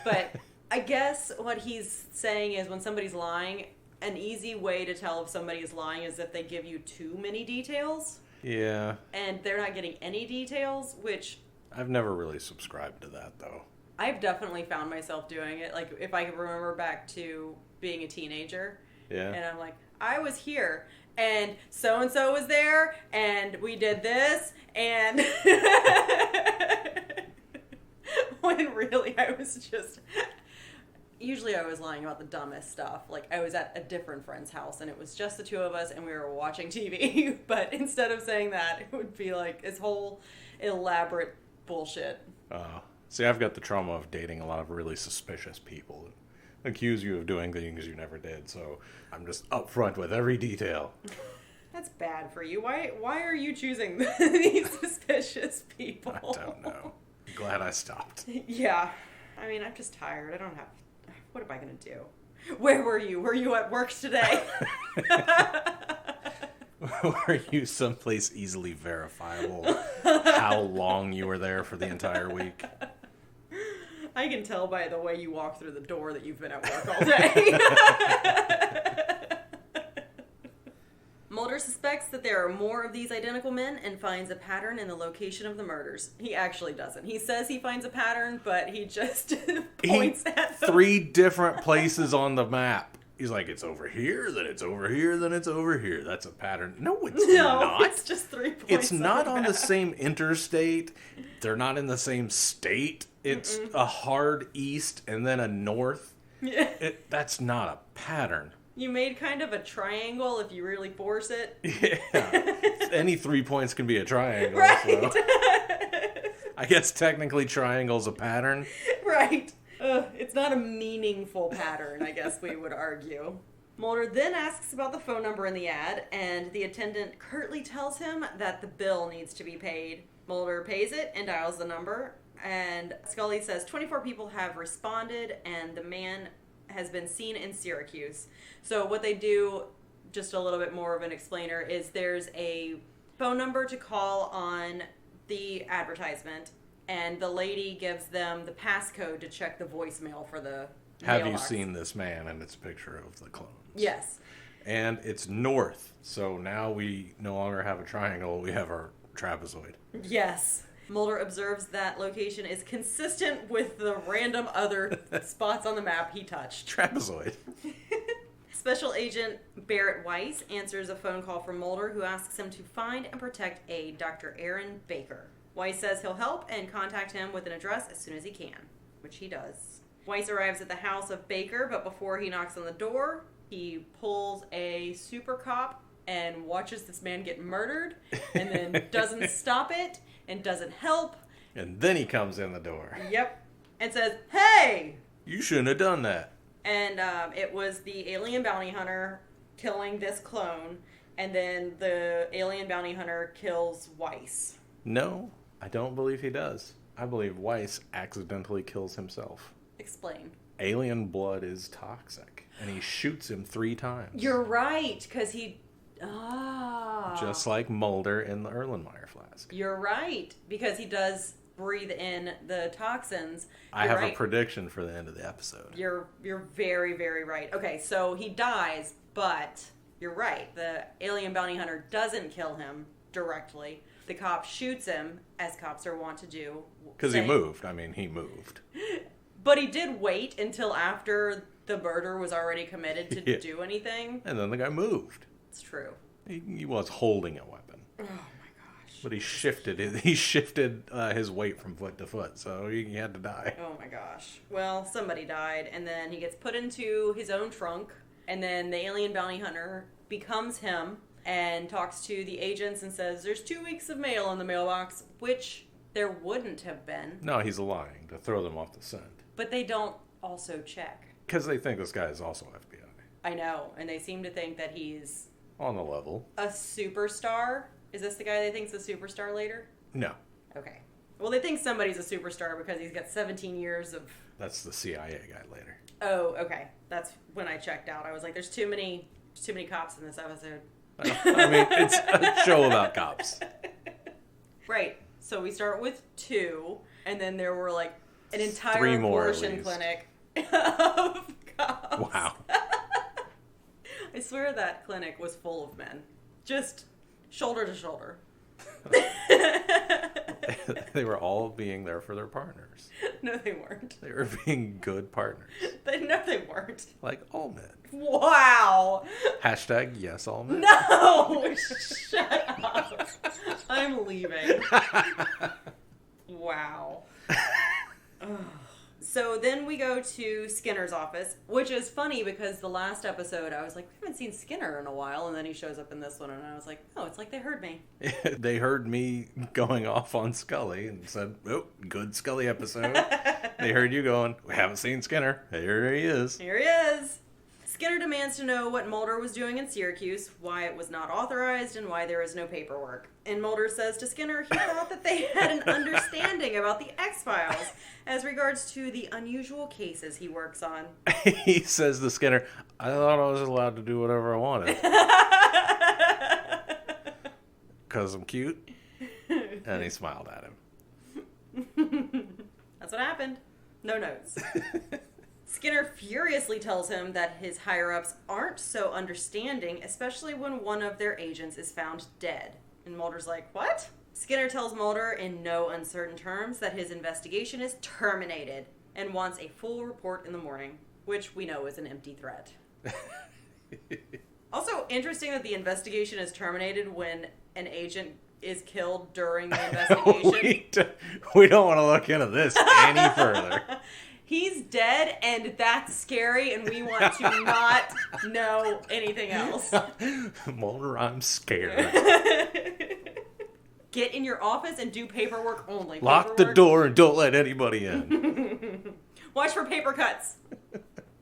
Speaker 2: But I guess what he's saying is when somebody's lying, an easy way to tell if somebody is lying is if they give you too many details.
Speaker 1: Yeah.
Speaker 2: And they're not getting any details, which...
Speaker 1: I've never really subscribed to that, though.
Speaker 2: I've definitely found myself doing it. Like, if I can remember back to being a teenager.
Speaker 1: Yeah.
Speaker 2: And I'm like, I was here, and so-and-so was there, and we did this, and... when really I was just... Usually I was lying about the dumbest stuff. Like, I was at a different friend's house, and it was just the 2 of us, and we were watching TV. But instead of saying that, it would be like this whole elaborate bullshit.
Speaker 1: See, I've got the trauma of dating a lot of really suspicious people who accuse you of doing things you never did, so I'm just upfront with every detail.
Speaker 2: That's bad for you. Why are you choosing these suspicious people?
Speaker 1: I don't know. I'm glad I stopped.
Speaker 2: Yeah. I mean, I'm just tired. I don't have... What am I going to do? Where were you? Were you at work today?
Speaker 1: Were you someplace easily verifiable? How long you were there for the entire week?
Speaker 2: I can tell by the way you walk through the door that you've been at work all day. Mulder suspects that there are more of these identical men and finds a pattern in the location of the murders. He actually doesn't. He says he finds a pattern, but he just points at them.
Speaker 1: 3 different places on the map. He's like, it's over here, then it's over here, then it's over here. That's a pattern. No, it's not.
Speaker 2: It's just 3 points.
Speaker 1: It's not on the same interstate. They're not in the same state. It's a hard east and then a north.
Speaker 2: Yeah.
Speaker 1: That's not a pattern.
Speaker 2: You made kind of a triangle if you really force it.
Speaker 1: Yeah. Any 3 points can be a triangle.
Speaker 2: Right.
Speaker 1: So. I guess technically triangle's a pattern.
Speaker 2: Right. It's not a meaningful pattern, I guess we would argue. Mulder then asks about the phone number in the ad, and the attendant curtly tells him that the bill needs to be paid. Mulder pays it and dials the number, and Scully says 24 people have responded, and the man has been seen in Syracuse. So what they do, just a little bit more of an explainer, is there's a phone number to call on the advertisement, and the lady gives them the passcode to check the voicemail for the
Speaker 1: Have you
Speaker 2: mailbox.
Speaker 1: seen this man? And it's a picture of the clones.
Speaker 2: Yes.
Speaker 1: And it's north, so now we no longer have a triangle, we have our trapezoid.
Speaker 2: Yes. Mulder observes that location is consistent with the random other spots on the map he touched.
Speaker 1: Trapezoid.
Speaker 2: Special Agent Barrett Weiss answers a phone call from Mulder, who asks him to find and protect a Dr. Aaron Baker. Weiss says he'll help and contact him with an address as soon as he can, which he does. Weiss arrives at the house of Baker, but before he knocks on the door, he pulls a super cop and watches this man get murdered and then doesn't stop it and doesn't help.
Speaker 1: And then he comes in the door.
Speaker 2: Yep. And says, hey!
Speaker 1: You shouldn't have done that.
Speaker 2: And it was the alien bounty hunter killing this clone, and then the alien bounty hunter kills Weiss.
Speaker 1: No, I don't believe he does. I believe Weiss accidentally kills himself.
Speaker 2: Explain.
Speaker 1: Alien blood is toxic, and he shoots him 3 times.
Speaker 2: You're right, because he... Ah.
Speaker 1: Just like Mulder in the Erlenmeyer flask.
Speaker 2: You're right, because he does breathe in the toxins.
Speaker 1: I have a prediction for the end of the episode.
Speaker 2: You're very, very right. Okay, so he dies, but you're right. The alien bounty hunter doesn't kill him directly. The cop shoots him, as cops are wont to do.
Speaker 1: Because he moved. I mean, he moved.
Speaker 2: But he did wait until after the murder was already committed to do anything.
Speaker 1: And then the guy moved.
Speaker 2: It's true.
Speaker 1: He was holding a weapon.
Speaker 2: Oh, my gosh.
Speaker 1: But he shifted it. He shifted his weight from foot to foot, so he had to die.
Speaker 2: Oh, my gosh. Well, somebody died, and then he gets put into his own trunk, and then the alien bounty hunter becomes him and talks to the agents and says, there's 2 weeks of mail in the mailbox, which there wouldn't have been.
Speaker 1: No, he's lying to throw them off the scent.
Speaker 2: But they don't also check.
Speaker 1: Because they think this guy is also FBI.
Speaker 2: I know, and they seem to think that he's...
Speaker 1: On the level.
Speaker 2: A superstar? Is this the guy they think's a superstar later?
Speaker 1: No.
Speaker 2: Okay. Well, they think somebody's a superstar because he's got 17 years of...
Speaker 1: That's the CIA guy later.
Speaker 2: Oh, okay. That's when I checked out. I was like, there's too many cops in this episode.
Speaker 1: I mean, it's a show about cops.
Speaker 2: Right. So we start with 2, and then there were like an entire
Speaker 1: 3 more
Speaker 2: abortion clinic of cops.
Speaker 1: Wow.
Speaker 2: I swear that clinic was full of men. Just shoulder to shoulder.
Speaker 1: They were all being there for their partners.
Speaker 2: No, they weren't.
Speaker 1: They were being good partners.
Speaker 2: No, they weren't.
Speaker 1: Like all men.
Speaker 2: Wow.
Speaker 1: Hashtag yes, all men.
Speaker 2: No! Shut up. I'm leaving. Wow. Ugh. So then we go to Skinner's office, which is funny because the last episode I was like, we haven't seen Skinner in a while, and then he shows up in this one, and I was like, oh, it's like they heard me.
Speaker 1: They heard me going off on Scully and said, oh, good Scully episode. They heard you going, we haven't seen Skinner. Here he is.
Speaker 2: Here he is. Skinner demands to know what Mulder was doing in Syracuse, why it was not authorized, and why there is no paperwork. And Mulder says to Skinner he thought that they had an understanding about the X-Files as regards to the unusual cases he works on.
Speaker 1: He says to Skinner, I thought I was allowed to do whatever I wanted. Because I'm cute. And he smiled at him.
Speaker 2: That's what happened. No notes. Skinner furiously tells him that his higher-ups aren't so understanding, especially when one of their agents is found dead. And Mulder's like, what? Skinner tells Mulder in no uncertain terms that his investigation is terminated and wants a full report in the morning, which we know is an empty threat. Also, interesting that the investigation is terminated when an agent is killed during the investigation.
Speaker 1: We don't want to look into this any further.
Speaker 2: He's dead, and that's scary, and we want to not know anything else.
Speaker 1: Mulder, I'm scared.
Speaker 2: Get in your office and do paperwork only.
Speaker 1: Lock the door and don't let anybody in.
Speaker 2: Watch for paper cuts.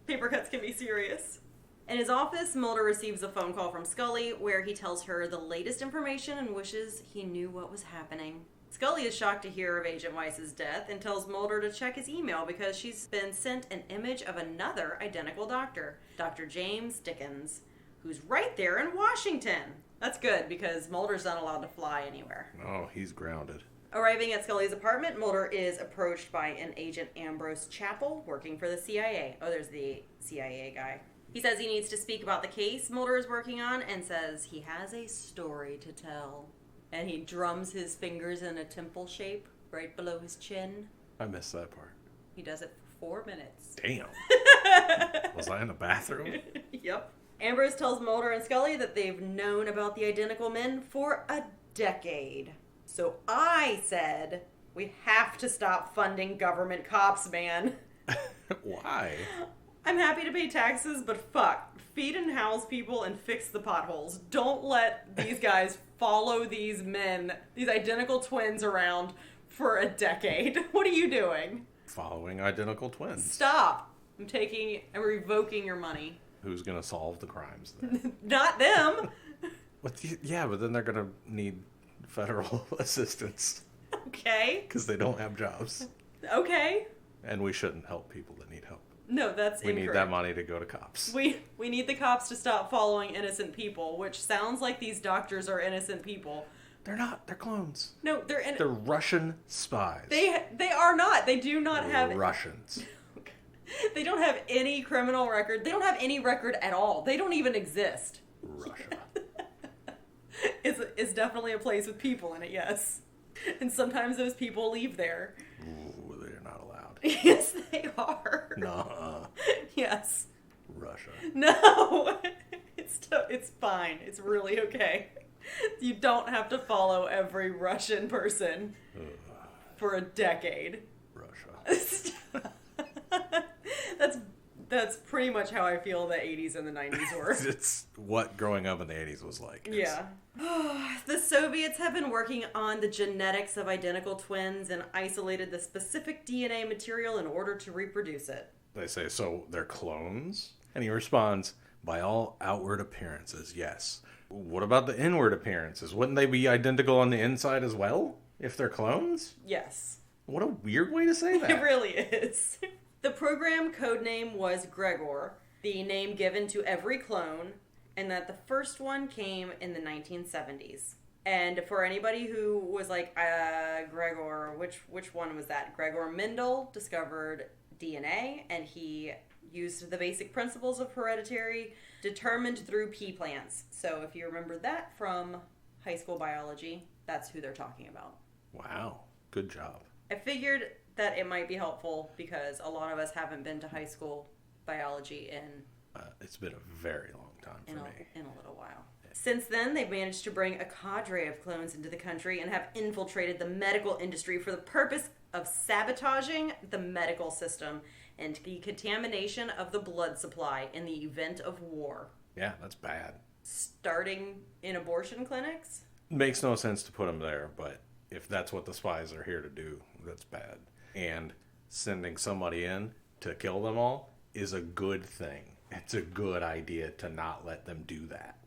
Speaker 2: Paper cuts can be serious. In his office, Mulder receives a phone call from Scully where he tells her the latest information and wishes he knew what was happening. Scully is shocked to hear of Agent Weiss's death and tells Mulder to check his email because she's been sent an image of another identical doctor, Dr. James Dickens, who's right there in Washington. That's good because Mulder's not allowed to fly anywhere.
Speaker 1: Oh, he's grounded.
Speaker 2: Arriving at Scully's apartment, Mulder is approached by an Agent Ambrose Chappell working for the CIA. Oh, there's the CIA guy. He says he needs to speak about the case Mulder is working on and says he has a story to tell. And he drums his fingers in a temple shape right below his chin.
Speaker 1: I missed that part.
Speaker 2: He does it for 4 minutes.
Speaker 1: Damn. Was I in the bathroom?
Speaker 2: Yep. Ambrose tells Mulder and Scully that they've known about the identical men for a decade. So I said, we have to stop funding government cops, man.
Speaker 1: Why?
Speaker 2: I'm happy to pay taxes, but fuck. Feed and house people and fix the potholes. Don't let these guys follow these men, these identical twins around for a decade. What are you doing?
Speaker 1: Following identical twins.
Speaker 2: Stop. I'm revoking your money.
Speaker 1: Who's going to solve the crimes then?
Speaker 2: Not them.
Speaker 1: Yeah, but then they're going to need federal assistance.
Speaker 2: Okay.
Speaker 1: Because they don't have jobs.
Speaker 2: Okay.
Speaker 1: And we shouldn't help people that need help.
Speaker 2: No, that's
Speaker 1: We
Speaker 2: incorrect.
Speaker 1: need that money to go to cops.
Speaker 2: We need the cops to stop following innocent people, which sounds like these doctors are innocent people.
Speaker 1: They're not. They're clones.
Speaker 2: No,
Speaker 1: They're Russian spies.
Speaker 2: They are not. They do not have...
Speaker 1: Russians.
Speaker 2: They don't have any criminal record. They don't have any record at all. They don't even exist.
Speaker 1: Russia.
Speaker 2: It's definitely a place with people in it, yes. And sometimes those people leave there.
Speaker 1: Ooh, they're not allowed.
Speaker 2: Yes, they are.
Speaker 1: Nuh-uh.
Speaker 2: Yes.
Speaker 1: Russia.
Speaker 2: No. It's fine. It's really okay. You don't have to follow every Russian person for a decade.
Speaker 1: Russia.
Speaker 2: That's pretty much how I feel the 80s and the 90s were.
Speaker 1: It's what growing up in the 80s was like.
Speaker 2: Yeah. The Soviets have been working on the genetics of identical twins and isolated the specific DNA material in order to reproduce it.
Speaker 1: They say, so they're clones? And he responds, by all outward appearances, yes. What about the inward appearances? Wouldn't they be identical on the inside as well, if they're clones?
Speaker 2: Yes.
Speaker 1: What a weird way to say that.
Speaker 2: It really is. The program codename was Gregor, the name given to every clone, and that the first one came in the 1970s. And for anybody who was like, Gregor, which one was that? Gregor Mendel discovered DNA, and he used the basic principles of hereditary determined through pea plants. So if you remember that from high school biology, that's who they're talking about.
Speaker 1: Wow. Good job.
Speaker 2: I figured that it might be helpful because a lot of us haven't been to high school biology in
Speaker 1: It's been a very long time for me.
Speaker 2: In a little while. Since then, they've managed to bring a cadre of clones into the country and have infiltrated the medical industry for the purpose of sabotaging the medical system and the contamination of the blood supply in the event of war.
Speaker 1: Yeah, that's bad.
Speaker 2: Starting in abortion clinics?
Speaker 1: Makes no sense to put them there, but if that's what the spies are here to do, that's bad. And sending somebody in to kill them all is a good thing. It's a good idea to not let them do that.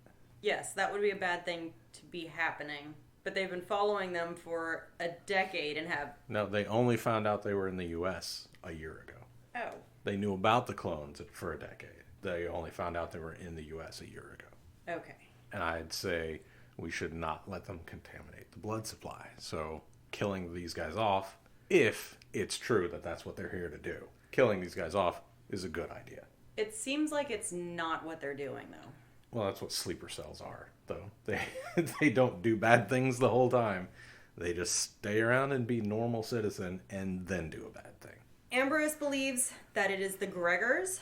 Speaker 2: Yes, that would be a bad thing to be happening. But they've been following them for a decade and have...
Speaker 1: No, they only found out they were in the U.S. a year ago.
Speaker 2: Oh.
Speaker 1: They knew about the clones for a decade. They only found out they were in the U.S. a year ago.
Speaker 2: Okay.
Speaker 1: And I'd say we should not let them contaminate the blood supply. So killing these guys off, if it's true that that's what they're here to do, killing these guys off is a good idea.
Speaker 2: It seems like it's not what they're doing, though.
Speaker 1: Well, that's what sleeper cells are, though. They don't do bad things the whole time. They just stay around and be normal citizen and then do a bad thing.
Speaker 2: Ambrose believes that it is the Gregors,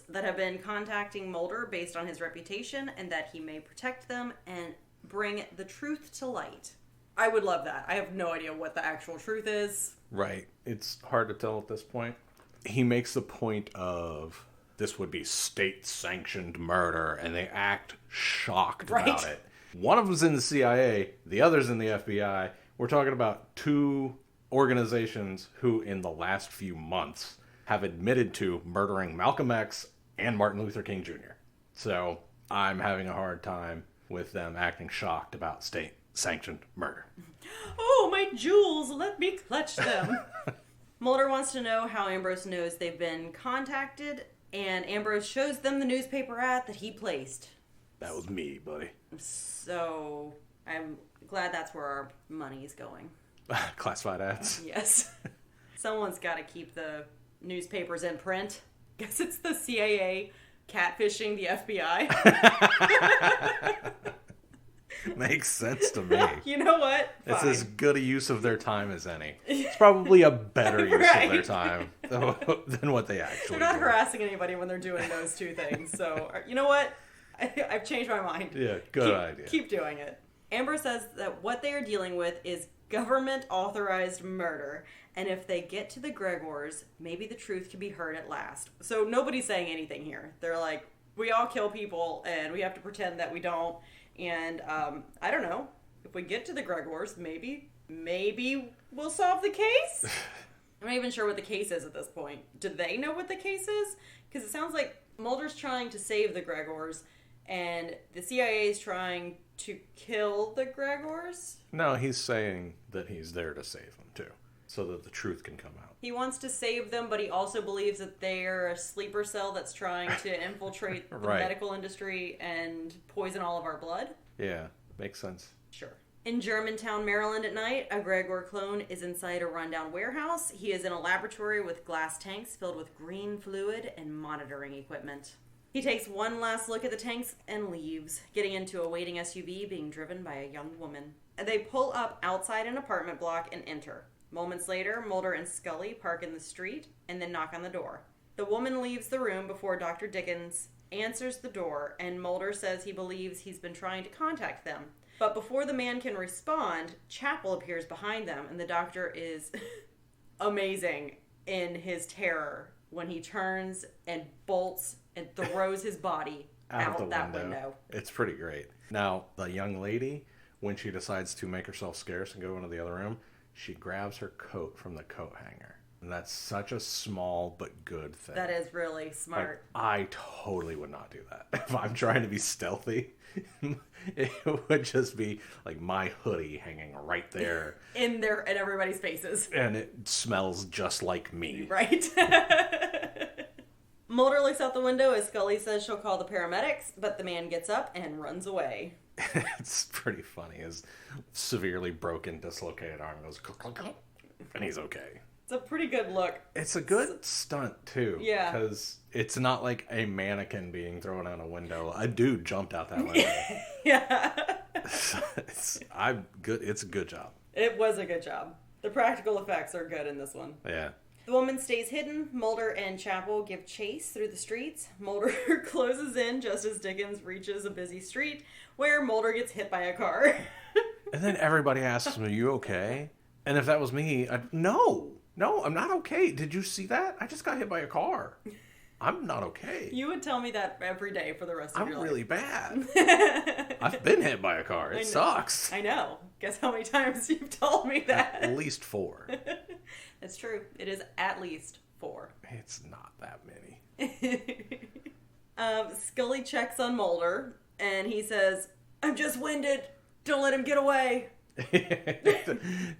Speaker 2: that have been contacting Mulder based on his reputation and that he may protect them and bring the truth to light. I would love that. I have no idea what the actual truth is.
Speaker 1: Right. It's hard to tell at this point. He makes the point of this would be state-sanctioned murder, and they act shocked about it. One of them's in the CIA, the other's in the FBI. We're talking about two organizations who, in the last few months, have admitted to murdering Malcolm X and Martin Luther King Jr. So I'm having a hard time with them acting shocked about state-sanctioned murder.
Speaker 2: Oh, my jewels, let me clutch them. Mulder wants to know how Ambrose knows they've been contacted, and Ambrose shows them the newspaper ad that he placed.
Speaker 1: That was me, buddy.
Speaker 2: So I'm glad that's where our money is going.
Speaker 1: Classified ads?
Speaker 2: Yes. Someone's got to keep the newspapers in print. Guess it's the CIA catfishing the FBI.
Speaker 1: Makes sense to me.
Speaker 2: You know what?
Speaker 1: It's
Speaker 2: Fine.
Speaker 1: as good a use of their time as any. It's probably a better use of their time than what they actually
Speaker 2: They're not
Speaker 1: do.
Speaker 2: harassing anybody when they're doing those two things. So, you know what? I've changed my mind.
Speaker 1: Yeah, good idea.
Speaker 2: Keep doing it. Amber says that what they are dealing with is government-authorized murder, and if they get to the Gregors, maybe the truth can be heard at last. So nobody's saying anything here. They're like, we all kill people, and we have to pretend that we don't. And I don't know. If we get to the Gregors, maybe we'll solve the case? I'm not even sure what the case is at this point. Do they know what the case is? Because it sounds like Mulder's trying to save the Gregors, and the CIA is trying to kill the Gregors?
Speaker 1: No, he's saying that he's there to save them, too, so that the truth can come out.
Speaker 2: He wants to save them, but he also believes that they're a sleeper cell that's trying to infiltrate the
Speaker 1: Right.
Speaker 2: medical industry and poison all of our blood?
Speaker 1: Yeah, makes sense.
Speaker 2: Sure. In Germantown, Maryland at night, a Gregor clone is inside a rundown warehouse. He is in a laboratory with glass tanks filled with green fluid and monitoring equipment. He takes one last look at the tanks and leaves, getting into a waiting SUV being driven by a young woman. They pull up outside an apartment block and enter. Moments later, Mulder and Scully park in the street and then knock on the door. The woman leaves the room before Dr. Dickens answers the door, and Mulder says he believes he's been trying to contact them. But before the man can respond, Chapel appears behind them, and the doctor is amazing in his terror when he turns and bolts and throws his body out that window.
Speaker 1: It's pretty great. Now, the young lady, when she decides to make herself scarce and go into the other room, she grabs her coat from the coat hanger. And that's such a small but good thing.
Speaker 2: That is really smart.
Speaker 1: Like, I totally would not do that. If I'm trying to be stealthy, it would just be like my hoodie hanging right there.
Speaker 2: in everybody's faces.
Speaker 1: And it smells just like me.
Speaker 2: Right? Mulder looks out the window as Scully says she'll call the paramedics, but the man gets up and runs away.
Speaker 1: It's pretty funny. His severely broken, dislocated arm goes, and he's okay.
Speaker 2: It's a pretty good look.
Speaker 1: It's a good stunt, too.
Speaker 2: Yeah.
Speaker 1: Because it's not like a mannequin being thrown out a window. A dude jumped out that window.
Speaker 2: Yeah.
Speaker 1: It's a good job.
Speaker 2: It was a good job. The practical effects are good in this one.
Speaker 1: Yeah.
Speaker 2: The woman stays hidden. Mulder and Chapel give chase through the streets. Mulder closes in just as Dickens reaches a busy street where Mulder gets hit by a car.
Speaker 1: And then everybody asks him, are you okay? And if that was me, no, I'm not okay. Did you see that? I just got hit by a car. I'm not okay.
Speaker 2: You would tell me that every day for the rest of your life.
Speaker 1: I'm really bad. I've been hit by a car. It sucks.
Speaker 2: I know. Guess how many times you've told me that?
Speaker 1: At least 4.
Speaker 2: It's true. It is at least 4.
Speaker 1: It's not that many.
Speaker 2: Scully checks on Mulder, and he says, I'm just winded. Don't let him get away.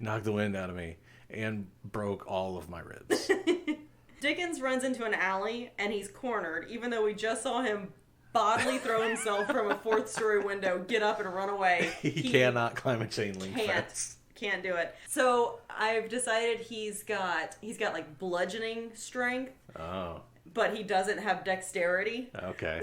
Speaker 1: Knocked the wind out of me and broke all of my ribs.
Speaker 2: Dickens runs into an alley, and he's cornered, even though we just saw him bodily throw himself from a 4th-story window, get up and run away.
Speaker 1: He cannot climb a chain link fence.
Speaker 2: Can't do it. So I've decided he's got like bludgeoning strength.
Speaker 1: Oh.
Speaker 2: But he doesn't have dexterity.
Speaker 1: Okay.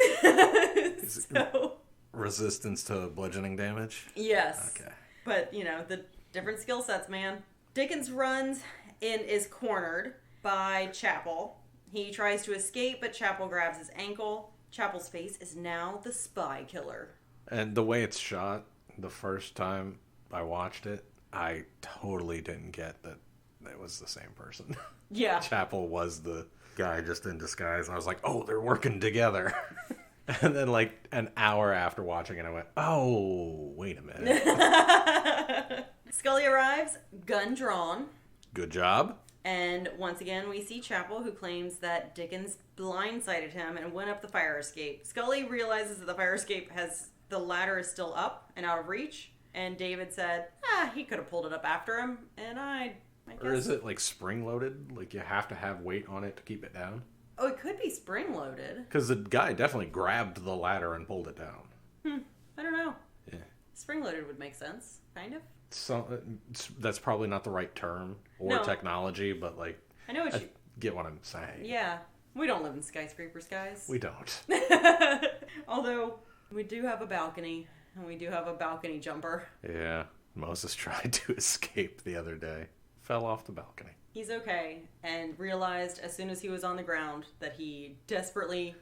Speaker 2: So
Speaker 1: resistance to bludgeoning damage?
Speaker 2: Yes.
Speaker 1: Okay.
Speaker 2: But, the different skill sets, man. Dickens runs and is cornered by Chapel. He tries to escape, but Chapel grabs his ankle. Chapel's face is now the spy killer.
Speaker 1: And the way it's shot, the first time I watched it, I totally didn't get that it was the same person.
Speaker 2: Yeah.
Speaker 1: Chapel was the guy just in disguise. And I was like, oh, they're working together. And then like an hour after watching it, I went, oh, wait a minute.
Speaker 2: Scully arrives, gun drawn.
Speaker 1: Good job.
Speaker 2: And once again, we see Chapel, who claims that Dickens blindsided him and went up the fire escape. Scully realizes that the fire escape the ladder is still up and out of reach. And David said, he could have pulled it up after him. And I guess...
Speaker 1: Or is it like spring-loaded? Like you have to have weight on it to keep it down?
Speaker 2: Oh, it could be spring-loaded.
Speaker 1: Because the guy definitely grabbed the ladder and pulled it down.
Speaker 2: I don't know.
Speaker 1: Yeah.
Speaker 2: Spring-loaded would make sense, kind of.
Speaker 1: So that's probably not the right term or technology, but like...
Speaker 2: I know what you...
Speaker 1: get what I'm saying.
Speaker 2: Yeah. We don't live in skyscrapers, guys.
Speaker 1: We don't.
Speaker 2: Although, we do have a balcony. And we do have a balcony jumper.
Speaker 1: Yeah. Moses tried to escape the other day. Fell off the balcony.
Speaker 2: He's okay. And realized as soon as he was on the ground that he desperately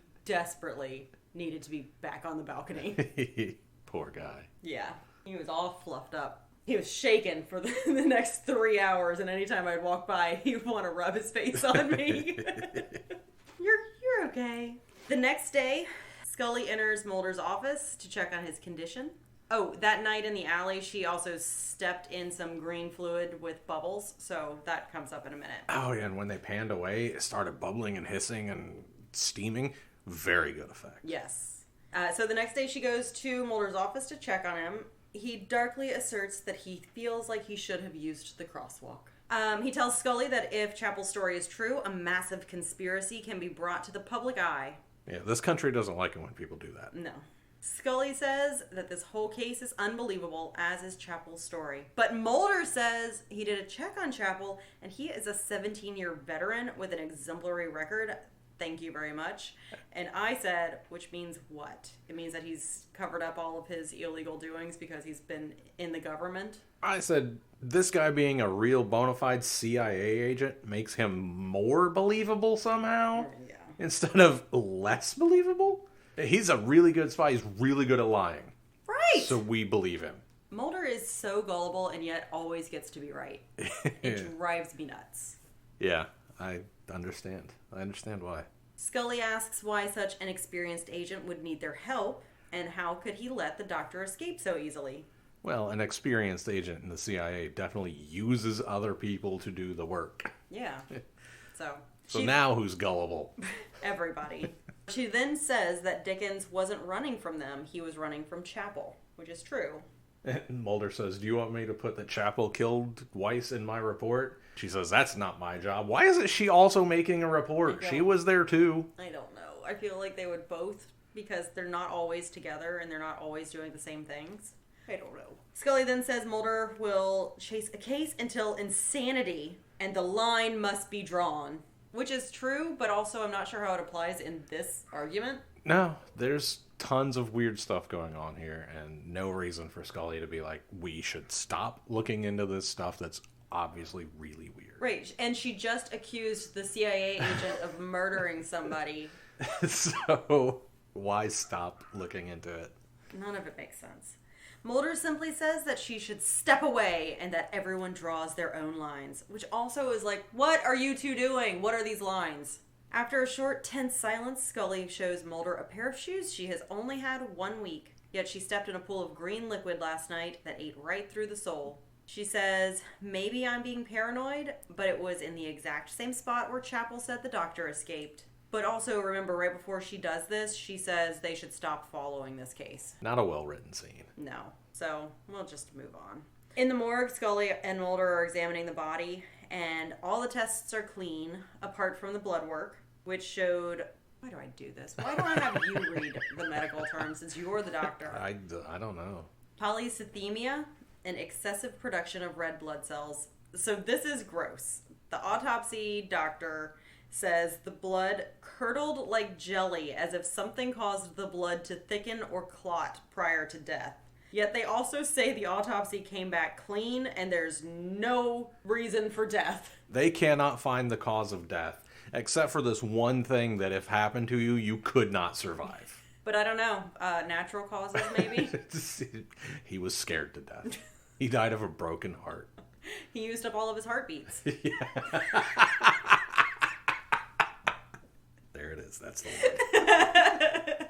Speaker 2: needed to be back on the balcony.
Speaker 1: Poor guy.
Speaker 2: Yeah. He was all fluffed up. He was shaking for the next 3 hours, and anytime I'd walk by, he'd want to rub his face on me. You're okay. The next day, Scully enters Mulder's office to check on his condition. Oh, that night in the alley, she also stepped in some green fluid with bubbles, so that comes up in a minute.
Speaker 1: Oh, yeah, and when they panned away, it started bubbling and hissing and steaming. Very good effect.
Speaker 2: Yes. So the next day, she goes to Mulder's office to check on him. He darkly asserts that he feels like he should have used the crosswalk. He tells Scully that if Chapel's story is true, a massive conspiracy can be brought to the public eye.
Speaker 1: Yeah, this country doesn't like it when people do that.
Speaker 2: No. Scully says that this whole case is unbelievable, as is Chapel's story. But Mulder says he did a check on Chapel, and he is a 17-year veteran with an exemplary record. Thank you very much. And I said, which means what? It means that he's covered up all of his illegal doings because he's been in the government.
Speaker 1: I said, this guy being a real bona fide CIA agent makes him more believable somehow,
Speaker 2: Yeah.
Speaker 1: instead of less believable. He's a really good spy. He's really good at lying.
Speaker 2: Right!
Speaker 1: So we believe him.
Speaker 2: Mulder is so gullible and yet always gets to be right. It drives me nuts.
Speaker 1: Yeah, I understand. I understand why.
Speaker 2: Scully asks why such an experienced agent would need their help, and how could he let the doctor escape so easily?
Speaker 1: Well, an experienced agent in the CIA definitely uses other people to do the work.
Speaker 2: Yeah. So
Speaker 1: Now who's gullible?
Speaker 2: Everybody. She then says that Dickens wasn't running from them, he was running from Chapel, which is true.
Speaker 1: And Mulder says, do you want me to put that Chapel killed Weiss in my report? She says, that's not my job. Why isn't she also making a report? She was there too.
Speaker 2: I don't know. I feel like they would both, because they're not always together and they're not always doing the same things. I don't know. Scully then says Mulder will chase a case until insanity, and the line must be drawn. Which is true, but also I'm not sure how it applies in this argument.
Speaker 1: No, there's tons of weird stuff going on here, and no reason for Scully to be like, we should stop looking into this stuff that's obviously really weird.
Speaker 2: Right, and she just accused the CIA agent of murdering somebody.
Speaker 1: So, why stop looking into it?
Speaker 2: None of it makes sense. Mulder simply says that she should step away and that everyone draws their own lines, which also is like, what are you two doing? What are these lines? After a short, tense silence, Scully shows Mulder a pair of shoes she has only had 1 week, yet she stepped in a pool of green liquid last night that ate right through the sole. She says, maybe I'm being paranoid, but it was in the exact same spot where Chapel said the doctor escaped. But also, remember, right before she does this, she says they should stop following this case.
Speaker 1: Not a well-written scene.
Speaker 2: No. So, we'll just move on. In the morgue, Scully and Mulder are examining the body, and all the tests are clean, apart from the blood work, which showed... Why do I do this? Why don't I have you read the medical terms since you're the doctor?
Speaker 1: I don't know.
Speaker 2: Polycythemia, an excessive production of red blood cells. So this is gross. The autopsy doctor says the blood curdled like jelly as if something caused the blood to thicken or clot prior to death. Yet they also say the autopsy came back clean and there's no reason for death.
Speaker 1: They cannot find the cause of death, except for this one thing that if happened to you, you could not survive.
Speaker 2: But I don't know. Natural causes, maybe?
Speaker 1: He was scared to death. He died of a broken heart.
Speaker 2: He used up all of his heartbeats.
Speaker 1: Yeah. There it is. That's the one.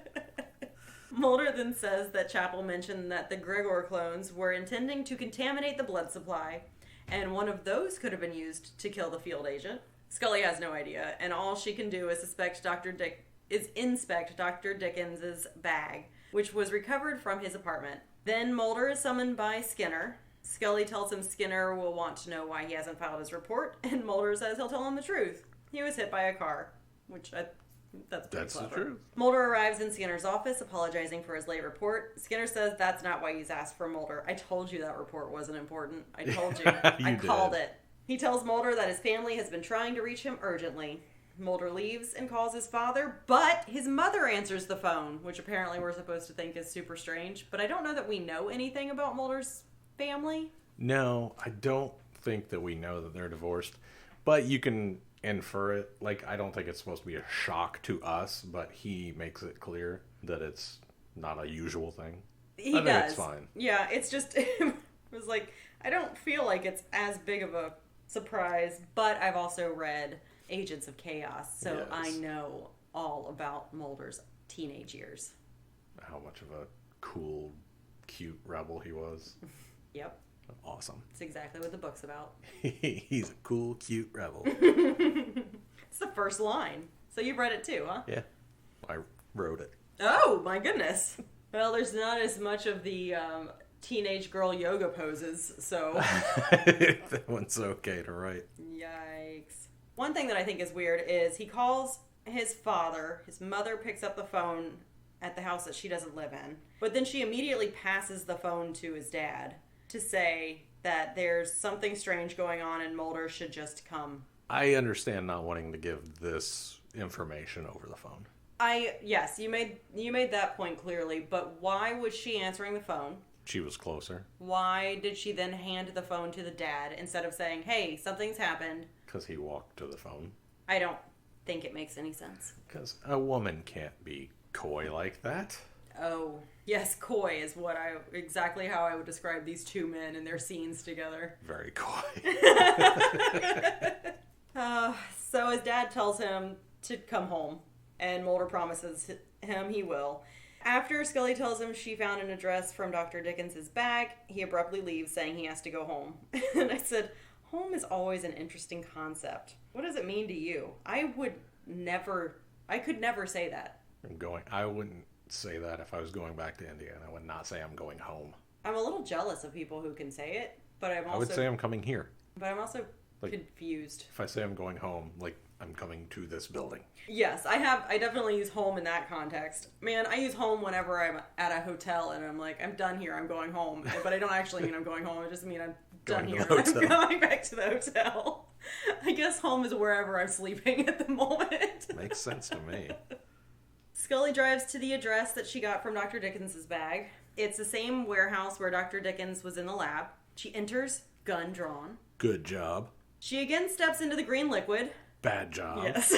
Speaker 2: Mulder then says that Chapel mentioned that the Gregor clones were intending to contaminate the blood supply, and one of those could have been used to kill the field agent. Scully has no idea, and all she can do is inspect Dr. Dickens's bag, which was recovered from his apartment. Then Mulder is summoned by Skinner. Scully tells him Skinner will want to know why he hasn't filed his report, and Mulder says he'll tell him the truth. He was hit by a car, which that's pretty clever.
Speaker 1: The truth.
Speaker 2: Mulder arrives in Skinner's office, apologizing for his late report. Skinner says that's not why he's asked for Mulder. I told you that report wasn't important. I told you. I called it. He tells Mulder that his family has been trying to reach him urgently. Mulder leaves and calls his father, but his mother answers the phone, which apparently we're supposed to think is super strange. But I don't know that we know anything about Mulder's family.
Speaker 1: No, I don't think that we know that they're divorced, but you can infer it. Like, I don't think it's supposed to be a shock to us, but he makes it clear that it's not a usual thing.
Speaker 2: He
Speaker 1: I think
Speaker 2: does.
Speaker 1: it's fine.
Speaker 2: Yeah, it's just, it was like, I don't feel like it's as big of a surprise, but I've also read Agents of Chaos, so
Speaker 1: Yes.
Speaker 2: I know all about Mulder's teenage years.
Speaker 1: How much of a cool, cute rebel he was.
Speaker 2: Yep.
Speaker 1: Awesome.
Speaker 2: It's exactly what the book's about.
Speaker 1: He's a cool, cute rebel.
Speaker 2: It's the first line. So you've read it too, huh?
Speaker 1: Yeah. I wrote it.
Speaker 2: Oh, my goodness. Well, there's not as much of the teenage girl yoga poses, so...
Speaker 1: That one's okay to write.
Speaker 2: Yikes. One thing that I think is weird is he calls his father, his mother picks up the phone at the house that she doesn't live in, but then she immediately passes the phone to his dad to say that there's something strange going on and Mulder should just come.
Speaker 1: I understand not wanting to give this information over the phone.
Speaker 2: Yes, you made that point clearly, but why was she answering the phone?
Speaker 1: She was closer.
Speaker 2: Why did she then hand the phone to the dad instead of saying, hey, something's happened?
Speaker 1: Because he walked to the phone.
Speaker 2: I don't think it makes any sense.
Speaker 1: Because a woman can't be coy like that.
Speaker 2: Oh, yes, coy is exactly how I would describe these two men and their scenes together.
Speaker 1: Very coy.
Speaker 2: So his dad tells him to come home, and Mulder promises him he will. After Scully tells him she found an address from Dr. Dickens' bag, he abruptly leaves, saying he has to go home. And I said, home is always an interesting concept. What does it mean to you? I could never say that.
Speaker 1: I wouldn't say that if I was going back to India. I would not say I'm going home.
Speaker 2: I'm a little jealous of people who can say it, but
Speaker 1: I would say I'm coming here.
Speaker 2: But I'm also confused.
Speaker 1: If I say I'm going home, I'm coming to this building.
Speaker 2: Yes, I definitely use home in that context. Man, I use home whenever I'm at a hotel and I'm like, I'm done here, I'm going home. But I don't actually mean I'm going home, I just mean I'm done here. I'm going back to the hotel. I guess home is wherever I'm sleeping at the moment.
Speaker 1: Makes sense to me.
Speaker 2: Scully drives to the address that she got from Dr. Dickens' bag. It's the same warehouse where Dr. Dickens was in the lab. She enters, gun drawn.
Speaker 1: Good job.
Speaker 2: She again steps into the green liquid.
Speaker 1: Bad job.
Speaker 2: Yes.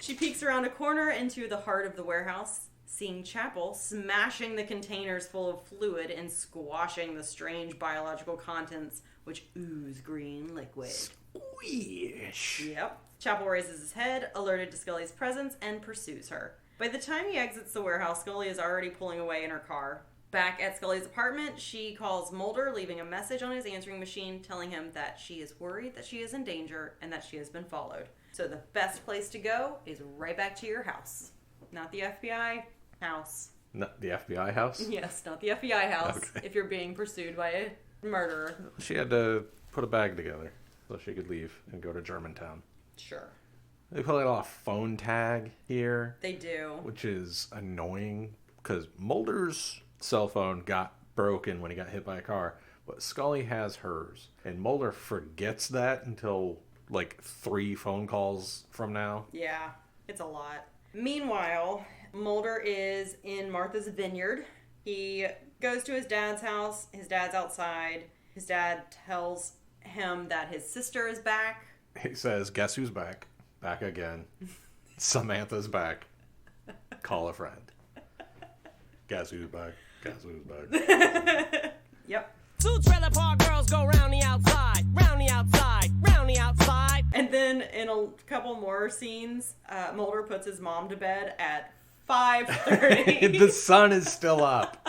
Speaker 2: She peeks around a corner into the heart of the warehouse, seeing Chapel smashing the containers full of fluid and squashing the strange biological contents which ooze green liquid.
Speaker 1: Squish.
Speaker 2: Yep. Chapel raises his head, alerted to Scully's presence, and pursues her. By the time he exits the warehouse, Scully is already pulling away in her car. Back at Scully's apartment, she calls Mulder, leaving a message on his answering machine telling him that she is worried that she is in danger and that she has been followed. So the best place to go is right back to your house. Not the FBI house.
Speaker 1: Not the FBI house?
Speaker 2: Yes, not the FBI house. Okay. If you're being pursued by a murderer.
Speaker 1: She had to put a bag together so she could leave and go to Germantown.
Speaker 2: Sure.
Speaker 1: They put a phone tag here.
Speaker 2: They do.
Speaker 1: Which is annoying because Mulder's cell phone got broken when he got hit by a car, but Scully has hers. And Mulder forgets that until 3 phone calls from now.
Speaker 2: Yeah, it's a lot. Meanwhile, Mulder is in Martha's vineyard. He goes to his dad's house. His dad's outside. His dad tells him that his sister is back.
Speaker 1: He says, guess who's back? Back again. Samantha's back. Call a friend. Guess who's back? Guess who's back?
Speaker 2: Yep.
Speaker 3: 2 trailer park girls go round the outside, round the outside, round the outside.
Speaker 2: And then in a couple more scenes, Mulder puts his mom to bed at 5:30.
Speaker 1: The sun is still up.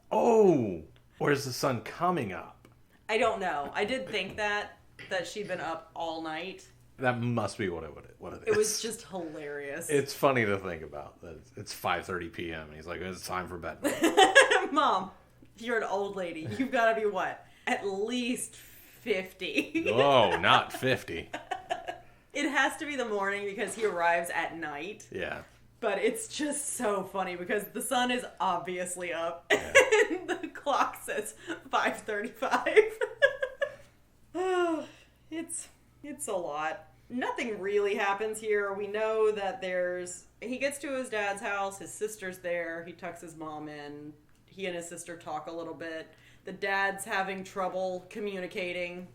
Speaker 1: Oh, or is the sun coming up?
Speaker 2: I don't know. I did think that she'd been up all night.
Speaker 1: That must be what it is.
Speaker 2: It was just hilarious.
Speaker 1: It's funny to think about that it's 5:30 p.m. and he's like, it's time for bed.
Speaker 2: Mom, you're an old lady. You've got to be what? At least 50.
Speaker 1: Oh, not 50.
Speaker 2: It has to be the morning because he arrives at night.
Speaker 1: Yeah.
Speaker 2: But it's just so funny because the sun is obviously up.
Speaker 1: Yeah.
Speaker 2: And the clock says 5:35. Oh, it's a lot. Nothing really happens here. We know that he gets to his dad's house, his sister's there, he tucks his mom in, he and his sister talk a little bit. The dad's having trouble communicating.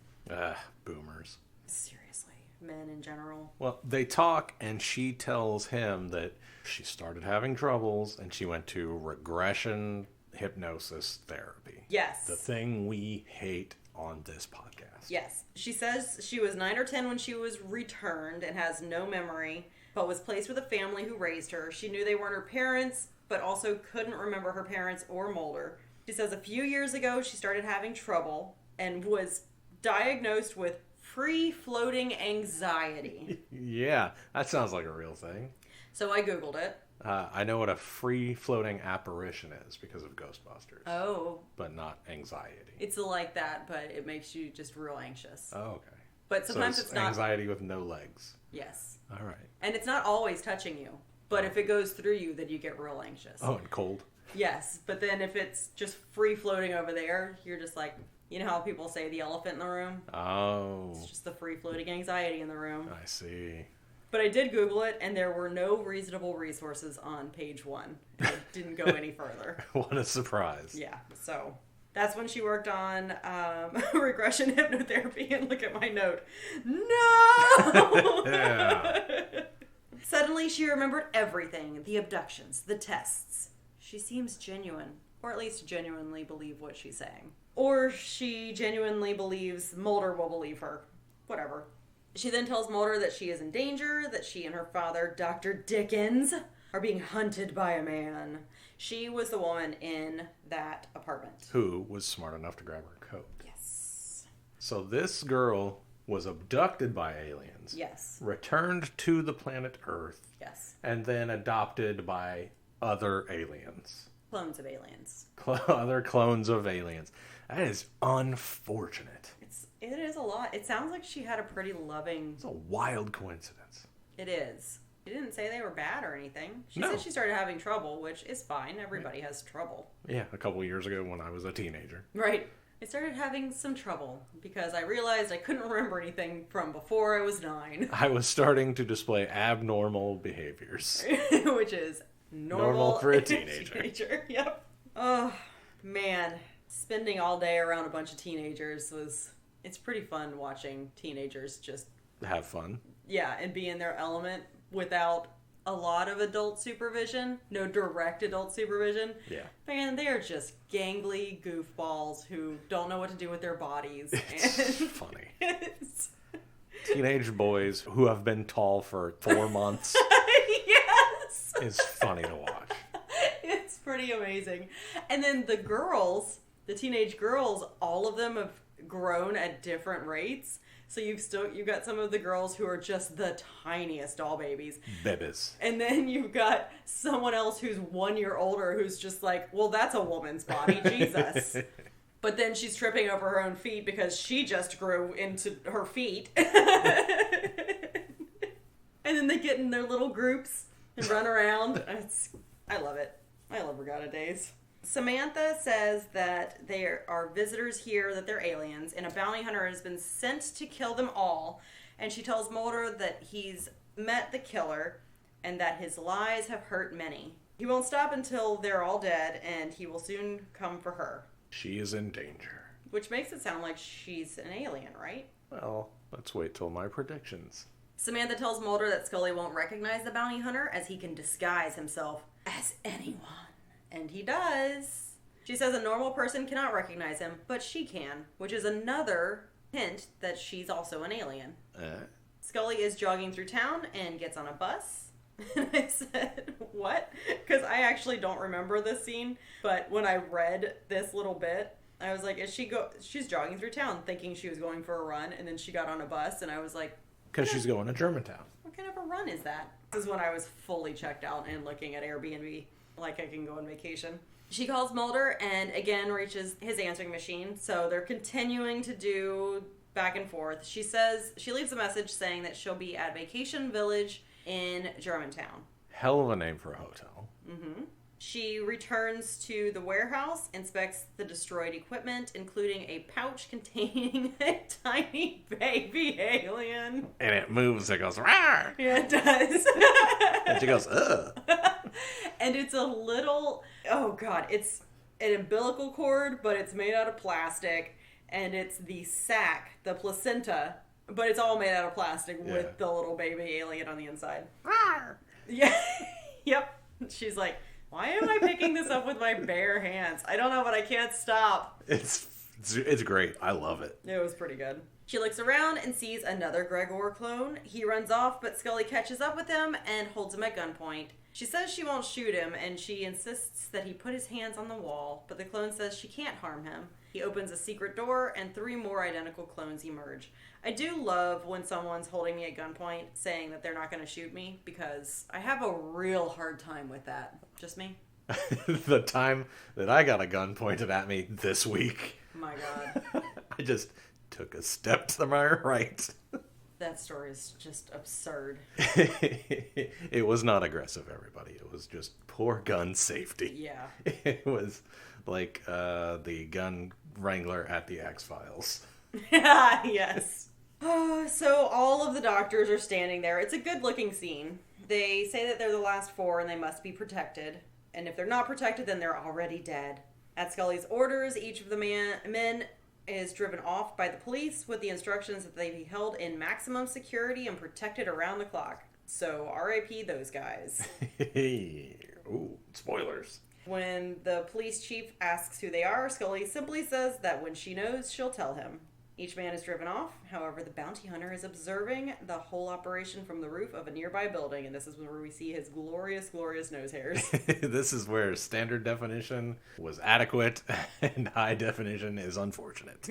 Speaker 1: Boomers.
Speaker 2: Seriously. men in general.
Speaker 1: Well, they talk, and she tells him that she started having troubles, and she went to regression hypnosis therapy.
Speaker 2: Yes.
Speaker 1: The thing we hate on this podcast.
Speaker 2: Yes. She says she was 9 or 10 when she was returned and has no memory, but was placed with a family who raised her. She knew they weren't her parents, but also couldn't remember her parents or Mulder. She says a few years ago she started having trouble and was diagnosed with free-floating anxiety.
Speaker 1: Yeah, that sounds like a real thing.
Speaker 2: So I Googled it.
Speaker 1: I know what a free-floating apparition is because of Ghostbusters.
Speaker 2: Oh.
Speaker 1: But not anxiety.
Speaker 2: It's like that, but it makes you just real anxious.
Speaker 1: Oh, okay.
Speaker 2: But sometimes
Speaker 1: so
Speaker 2: it's not.
Speaker 1: Anxiety with no legs.
Speaker 2: Yes.
Speaker 1: All right.
Speaker 2: And it's not always touching you. But if it goes through you, then you get real anxious.
Speaker 1: Oh, and cold.
Speaker 2: Yes. But then if it's just free floating over there, you're just like, you know how people say the elephant in the room?
Speaker 1: Oh.
Speaker 2: It's just the free floating anxiety in the room.
Speaker 1: I see.
Speaker 2: But I did Google it, and there were no reasonable resources on page 1. I didn't go any further.
Speaker 1: What a surprise.
Speaker 2: Yeah, so that's when she worked on regression hypnotherapy, and look at my note. No!
Speaker 1: Yeah.
Speaker 2: Suddenly she remembered everything, the abductions, the tests. She seems genuine, or at least genuinely believe what she's saying. Or she genuinely believes Mulder will believe her. Whatever. She then tells Mulder that she is in danger, that she and her father, Dr. Dickens, are being hunted by a man. She was the woman in that apartment.
Speaker 1: Who was smart enough to grab her coat.
Speaker 2: Yes.
Speaker 1: So this girl was abducted by aliens.
Speaker 2: Yes.
Speaker 1: Returned to the planet Earth.
Speaker 2: Yes.
Speaker 1: And then adopted by other aliens.
Speaker 2: Clones of aliens.
Speaker 1: Other clones of aliens. That is unfortunate.
Speaker 2: It is a lot. It sounds like she had a pretty loving...
Speaker 1: It's a wild coincidence.
Speaker 2: It is. She didn't say they were bad or anything. She
Speaker 1: No.
Speaker 2: said she started having trouble, which is fine. Everybody has trouble.
Speaker 1: Yeah, a couple years ago when I was a teenager.
Speaker 2: Right. I started having some trouble because I realized I couldn't remember anything from before I was 9.
Speaker 1: I was starting to display abnormal behaviors.
Speaker 2: Which is normal
Speaker 1: for a
Speaker 2: in
Speaker 1: teenager.
Speaker 2: Yep. Oh, man. Spending all day around a bunch of teenagers was... It's pretty fun watching teenagers just...
Speaker 1: Have fun.
Speaker 2: Yeah, and be in their element without a lot of adult supervision. No direct adult supervision.
Speaker 1: Yeah.
Speaker 2: Man, they are just gangly goofballs who don't know what to do with their bodies.
Speaker 1: It's
Speaker 2: and
Speaker 1: funny.
Speaker 2: It's...
Speaker 1: Teenage boys who have been tall for 4 months
Speaker 2: Yes!
Speaker 1: is funny to watch.
Speaker 2: It's pretty amazing. And then the girls, the teenage girls, all of them have grown at different rates. So you've got some of the girls who are just the tiniest doll babies.
Speaker 1: Babies.
Speaker 2: And then you've got someone else who's 1 year older who's just like, well, that's a woman's body, Jesus. But then she's tripping over her own feet because she just grew into her feet. And then they get in their little groups and run around. I love it. I love Regatta Days. Samantha says that there are visitors here, that they're aliens, and a bounty hunter has been sent to kill them all. And she tells Mulder that he's met the killer and that his lies have hurt many. He won't stop until they're all dead, and he will soon come for her.
Speaker 1: She is in danger.
Speaker 2: Which makes it sound like she's an alien, right?
Speaker 1: Well, let's wait till my predictions.
Speaker 2: Samantha tells Mulder that Scully won't recognize the bounty hunter as he can disguise himself as anyone. And he does. She says a normal person cannot recognize him, but she can, which is another hint that she's also an alien. Scully is jogging through town and gets on a bus. And I said, what? Because I actually don't remember this scene, but when I read this little bit, I was like, she's jogging through town thinking she was going for a run, and then she got on a bus, and I was like...
Speaker 1: Because she's going to Germantown.
Speaker 2: What kind of a run is that? This is when I was fully checked out and looking at Airbnb. Like I can go on vacation. She calls Mulder and again reaches his answering machine. So they're continuing to do back and forth. She leaves a message saying that she'll be at Vacation Village in Germantown.
Speaker 1: Hell of a name for a hotel.
Speaker 2: Mm-hmm. She returns to the warehouse, inspects the destroyed equipment, including a pouch containing a tiny baby alien.
Speaker 1: And it moves. It goes, rawr!
Speaker 2: Yeah, it does.
Speaker 1: And she goes, ugh.
Speaker 2: And it's a little, oh God, it's an umbilical cord, but it's made out of plastic. And it's the sac, the placenta, But it's all made out of plastic
Speaker 1: Yeah.
Speaker 2: with the little baby alien on the inside. Yeah. Yep. She's like, why am I picking this up with my bare hands? I don't know, but I can't stop.
Speaker 1: It's great. I love it.
Speaker 2: It was pretty good. She looks around and sees another Gregor clone. He runs off, but Scully catches up with him and holds him at gunpoint. She says she won't shoot him, and she insists that he put his hands on the wall, but the clone says she can't harm him. He opens a secret door, and 3 more identical clones emerge. I do love when someone's holding me at gunpoint saying that they're not going to shoot me, because I have a real hard time with that. Just me?
Speaker 1: The time that I got a gun pointed at me this week,
Speaker 2: My God.
Speaker 1: I just took a step to my right.
Speaker 2: That story is just absurd.
Speaker 1: It was not aggressive, everybody. It was just poor gun safety.
Speaker 2: Yeah.
Speaker 1: It was like the gun wrangler at the X-Files.
Speaker 2: Yes. So all of the doctors are standing there. It's a good looking scene. They say that they're the last 4 and they must be protected. And if they're not protected, then they're already dead. At Scully's orders, each of the men is driven off by the police with the instructions that they be held in maximum security and protected around the clock. So R.I.P. those guys.
Speaker 1: Ooh, spoilers.
Speaker 2: When the police chief asks who they are, Scully simply says that when she knows, she'll tell him. Each man is driven off. However, the bounty hunter is observing the whole operation from the roof of a nearby building, and this is where we see his glorious, glorious nose hairs.
Speaker 1: This is where standard definition was adequate and high definition is unfortunate.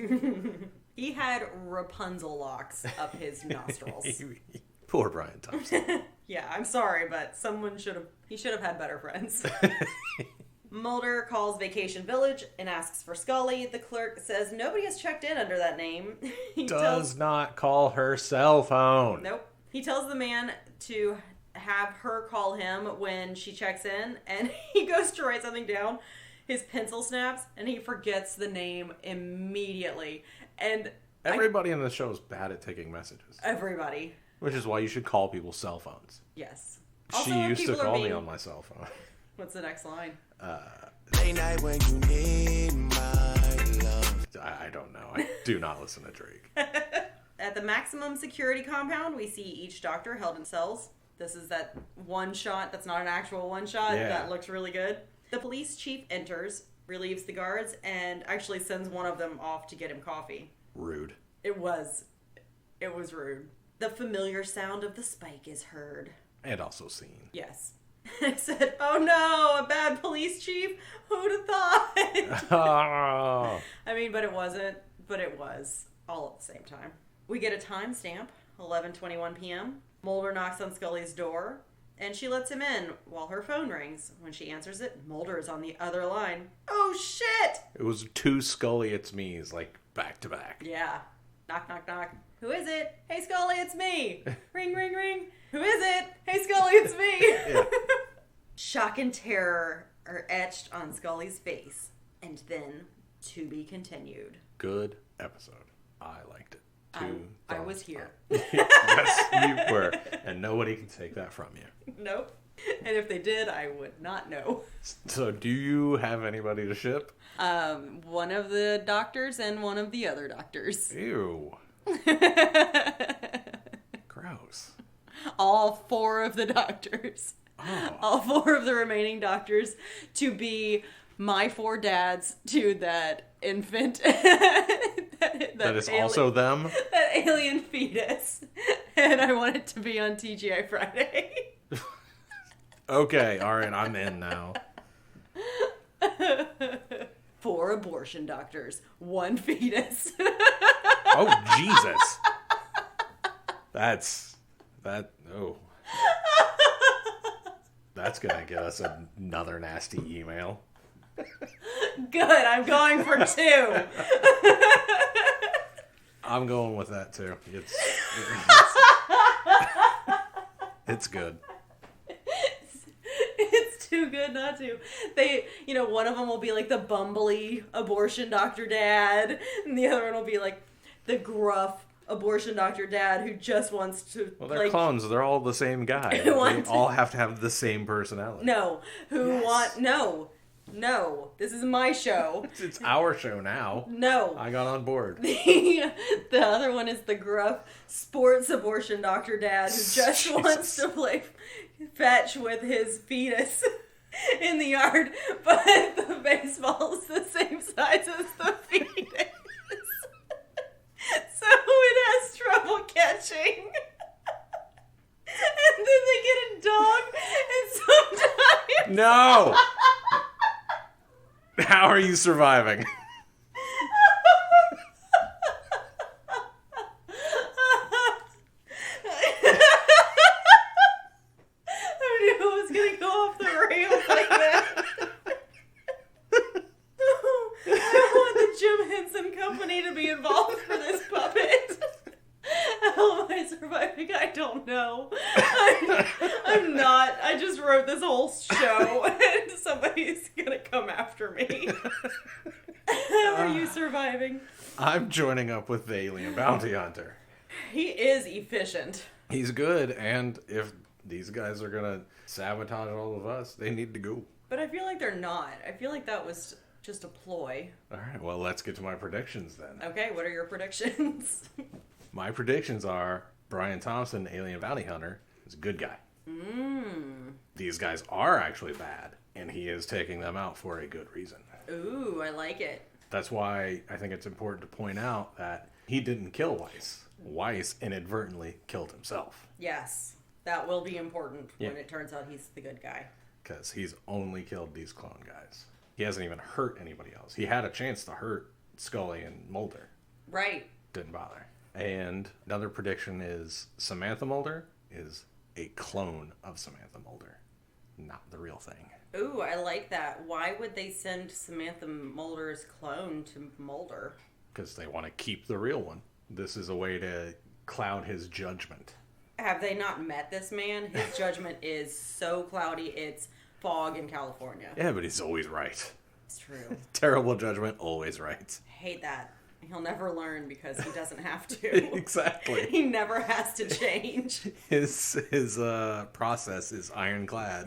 Speaker 2: He had Rapunzel locks up his nostrils.
Speaker 1: Poor Brian Thompson.
Speaker 2: Yeah, I'm sorry, but he should have had better friends. Mulder calls Vacation Village and asks for Scully. The clerk says nobody has checked in under that name. He
Speaker 1: Does not call her cell phone.
Speaker 2: Nope. He tells the man to have her call him when she checks in, and he goes to write something down. His pencil snaps, and he forgets the name immediately. And
Speaker 1: Everybody in the show is bad at taking messages.
Speaker 2: Everybody.
Speaker 1: Which is why you should call people's cell phones.
Speaker 2: Yes.
Speaker 1: She
Speaker 2: Also,
Speaker 1: used to
Speaker 2: people are
Speaker 1: call me
Speaker 2: being-
Speaker 1: on my cell phone.
Speaker 2: What's the next line?
Speaker 4: Late night when you need my love.
Speaker 1: I don't know. I do not listen to Drake.
Speaker 2: At the maximum security compound, we see each doctor held in cells. This is that one shot that's not an actual one shot.
Speaker 1: Yeah.
Speaker 2: That looks really good. The police chief enters, relieves the guards, and actually sends one of them off to get him coffee.
Speaker 1: Rude.
Speaker 2: It was rude. The familiar sound of the spike is heard.
Speaker 1: And also seen.
Speaker 2: Yes. I said, oh no, a bad police chief? Who'd have thought?
Speaker 1: Oh.
Speaker 2: I mean, but it wasn't. But it was. All at the same time. We get a timestamp, 11:21 p.m. Mulder knocks on Scully's door, and she lets him in while her phone rings. When she answers it, Mulder is on the other line. Oh, shit!
Speaker 1: It was 2 Scully It's Me's, like, back to back.
Speaker 2: Yeah. Knock, knock, knock. Who is it? Hey, Scully, it's me. Ring, ring, ring. Who is it? Hey, Scully, it's me.
Speaker 1: Yeah.
Speaker 2: Shock and terror are etched on Scully's face. And then, to be continued.
Speaker 1: Good episode. I liked it.
Speaker 2: I was here.
Speaker 1: Yes, you were. And nobody can take that from you.
Speaker 2: Nope. And if they did, I would not know.
Speaker 1: So do you have anybody to ship?
Speaker 2: One of the doctors and one of the other doctors.
Speaker 1: Ew. Gross.
Speaker 2: All 4 of the doctors.
Speaker 1: Oh.
Speaker 2: All 4 of the remaining doctors to be my 4 dads to that infant.
Speaker 1: That is also them?
Speaker 2: That alien fetus. And I want it to be on TGI Friday.
Speaker 1: Okay, alright, I'm in now.
Speaker 2: 4 abortion doctors. 1 fetus.
Speaker 1: Oh, Jesus. Oh. That's gonna get us another nasty email.
Speaker 2: Good, I'm going for 2.
Speaker 1: I'm going with that too. It's good.
Speaker 2: It's too good not to. They, one of them will be like the bumbly abortion doctor dad, and the other one will be like the gruff abortion doctor dad who just wants to.
Speaker 1: Well, they're clones. They're all the same guy. They all have to have the same personality.
Speaker 2: No, this is my show.
Speaker 1: It's our show now.
Speaker 2: No.
Speaker 1: I got on board.
Speaker 2: The other one is the gruff sports abortion doctor dad who just wants to play fetch with his fetus in the yard, but the baseball is the same size as the fetus. So it has trouble catching. And then they get a dog, and sometimes...
Speaker 1: No! How are you surviving?
Speaker 2: I knew it was going to go off the rails like that. I don't want the Jim Henson Company to be involved for this puppet. How am I surviving? I don't know. I'm not. I just wrote this whole show and somebody's going to come after me. How are you surviving?
Speaker 1: I'm joining up with the alien bounty hunter.
Speaker 2: He is efficient.
Speaker 1: He's good, and if these guys are gonna sabotage all of us, they need to go.
Speaker 2: But I feel like they're not. I feel like that was just a ploy.
Speaker 1: Alright, well, let's get to my predictions then.
Speaker 2: Okay, what are your predictions?
Speaker 1: My predictions are Brian Thompson, alien bounty hunter, is a good guy. These guys are actually bad, and he is taking them out for a good reason.
Speaker 2: Ooh, I like it.
Speaker 1: That's why I think it's important to point out that he didn't kill Weiss. Weiss inadvertently killed himself.
Speaker 2: Yes, that will be important when
Speaker 1: Yeah.
Speaker 2: it turns out he's the good guy.
Speaker 1: Because he's only killed these clone guys. He hasn't even hurt anybody else. He had a chance to hurt Scully and Mulder.
Speaker 2: Right.
Speaker 1: Didn't bother. And another prediction is Samantha Mulder is a clone of Samantha Mulder. Not the real thing.
Speaker 2: Ooh, I like that. Why would they send Samantha Mulder's clone to Mulder?
Speaker 1: Because they want to keep the real one. This is a way to cloud his judgment.
Speaker 2: Have they not met this man? His judgment is so cloudy, it's fog in California.
Speaker 1: Yeah, but he's always right.
Speaker 2: It's true.
Speaker 1: Terrible judgment, always right.
Speaker 2: Hate that. He'll never learn because he doesn't have to.
Speaker 1: Exactly.
Speaker 2: He never has to change.
Speaker 1: His process is ironclad.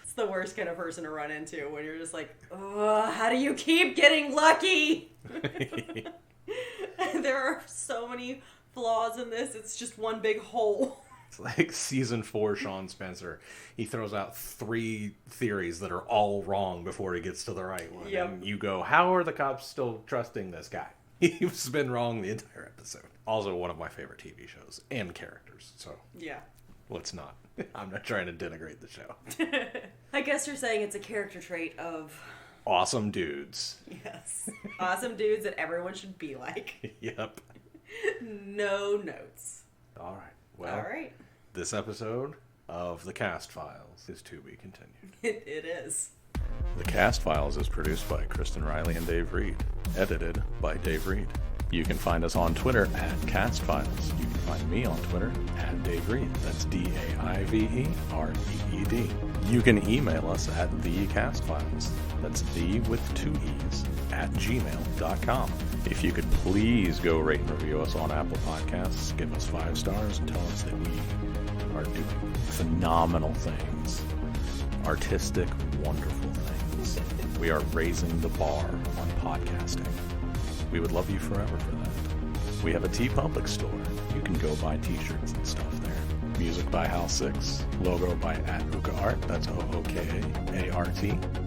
Speaker 2: It's the worst kind of person to run into when you're just like, oh, how do you keep getting lucky? There are so many flaws in this. It's just one big hole.
Speaker 1: It's like season 4 Sean Spencer. He throws out 3 theories that are all wrong before he gets to the right one.
Speaker 2: Yep.
Speaker 1: And you go, how are the cops still trusting this guy? He's been wrong the entire episode. Also one of my favorite TV shows and characters. So
Speaker 2: Yeah.
Speaker 1: let's not. I'm not trying to denigrate the show.
Speaker 2: I guess you're saying it's a character trait of,
Speaker 1: Awesome dudes.
Speaker 2: yes, awesome dudes that everyone should be like.
Speaker 1: Yep.
Speaker 2: No notes.
Speaker 1: All right. Well,
Speaker 2: All right.
Speaker 1: this episode of The Cast Files is to be continued.
Speaker 2: It is.
Speaker 1: The Cast Files is produced by Kristen Riley and Dave Reed. Edited by Dave Reed. You can find us on Twitter at Cast Files. You can find me on Twitter at Dave Reed. That's DaiveReed. You can email us at thecastfiles. That's the with 2 E's at gmail.com. If you could please go rate and review us on Apple Podcasts, give us 5 stars and tell us that we are doing phenomenal things. Artistic, wonderful things. We are raising the bar on podcasting. We would love you forever for that. We have a TeePublic store. You can go buy t-shirts and stuff there. Music by Hal 6. Logo by @OokaArt. That's OOKAART.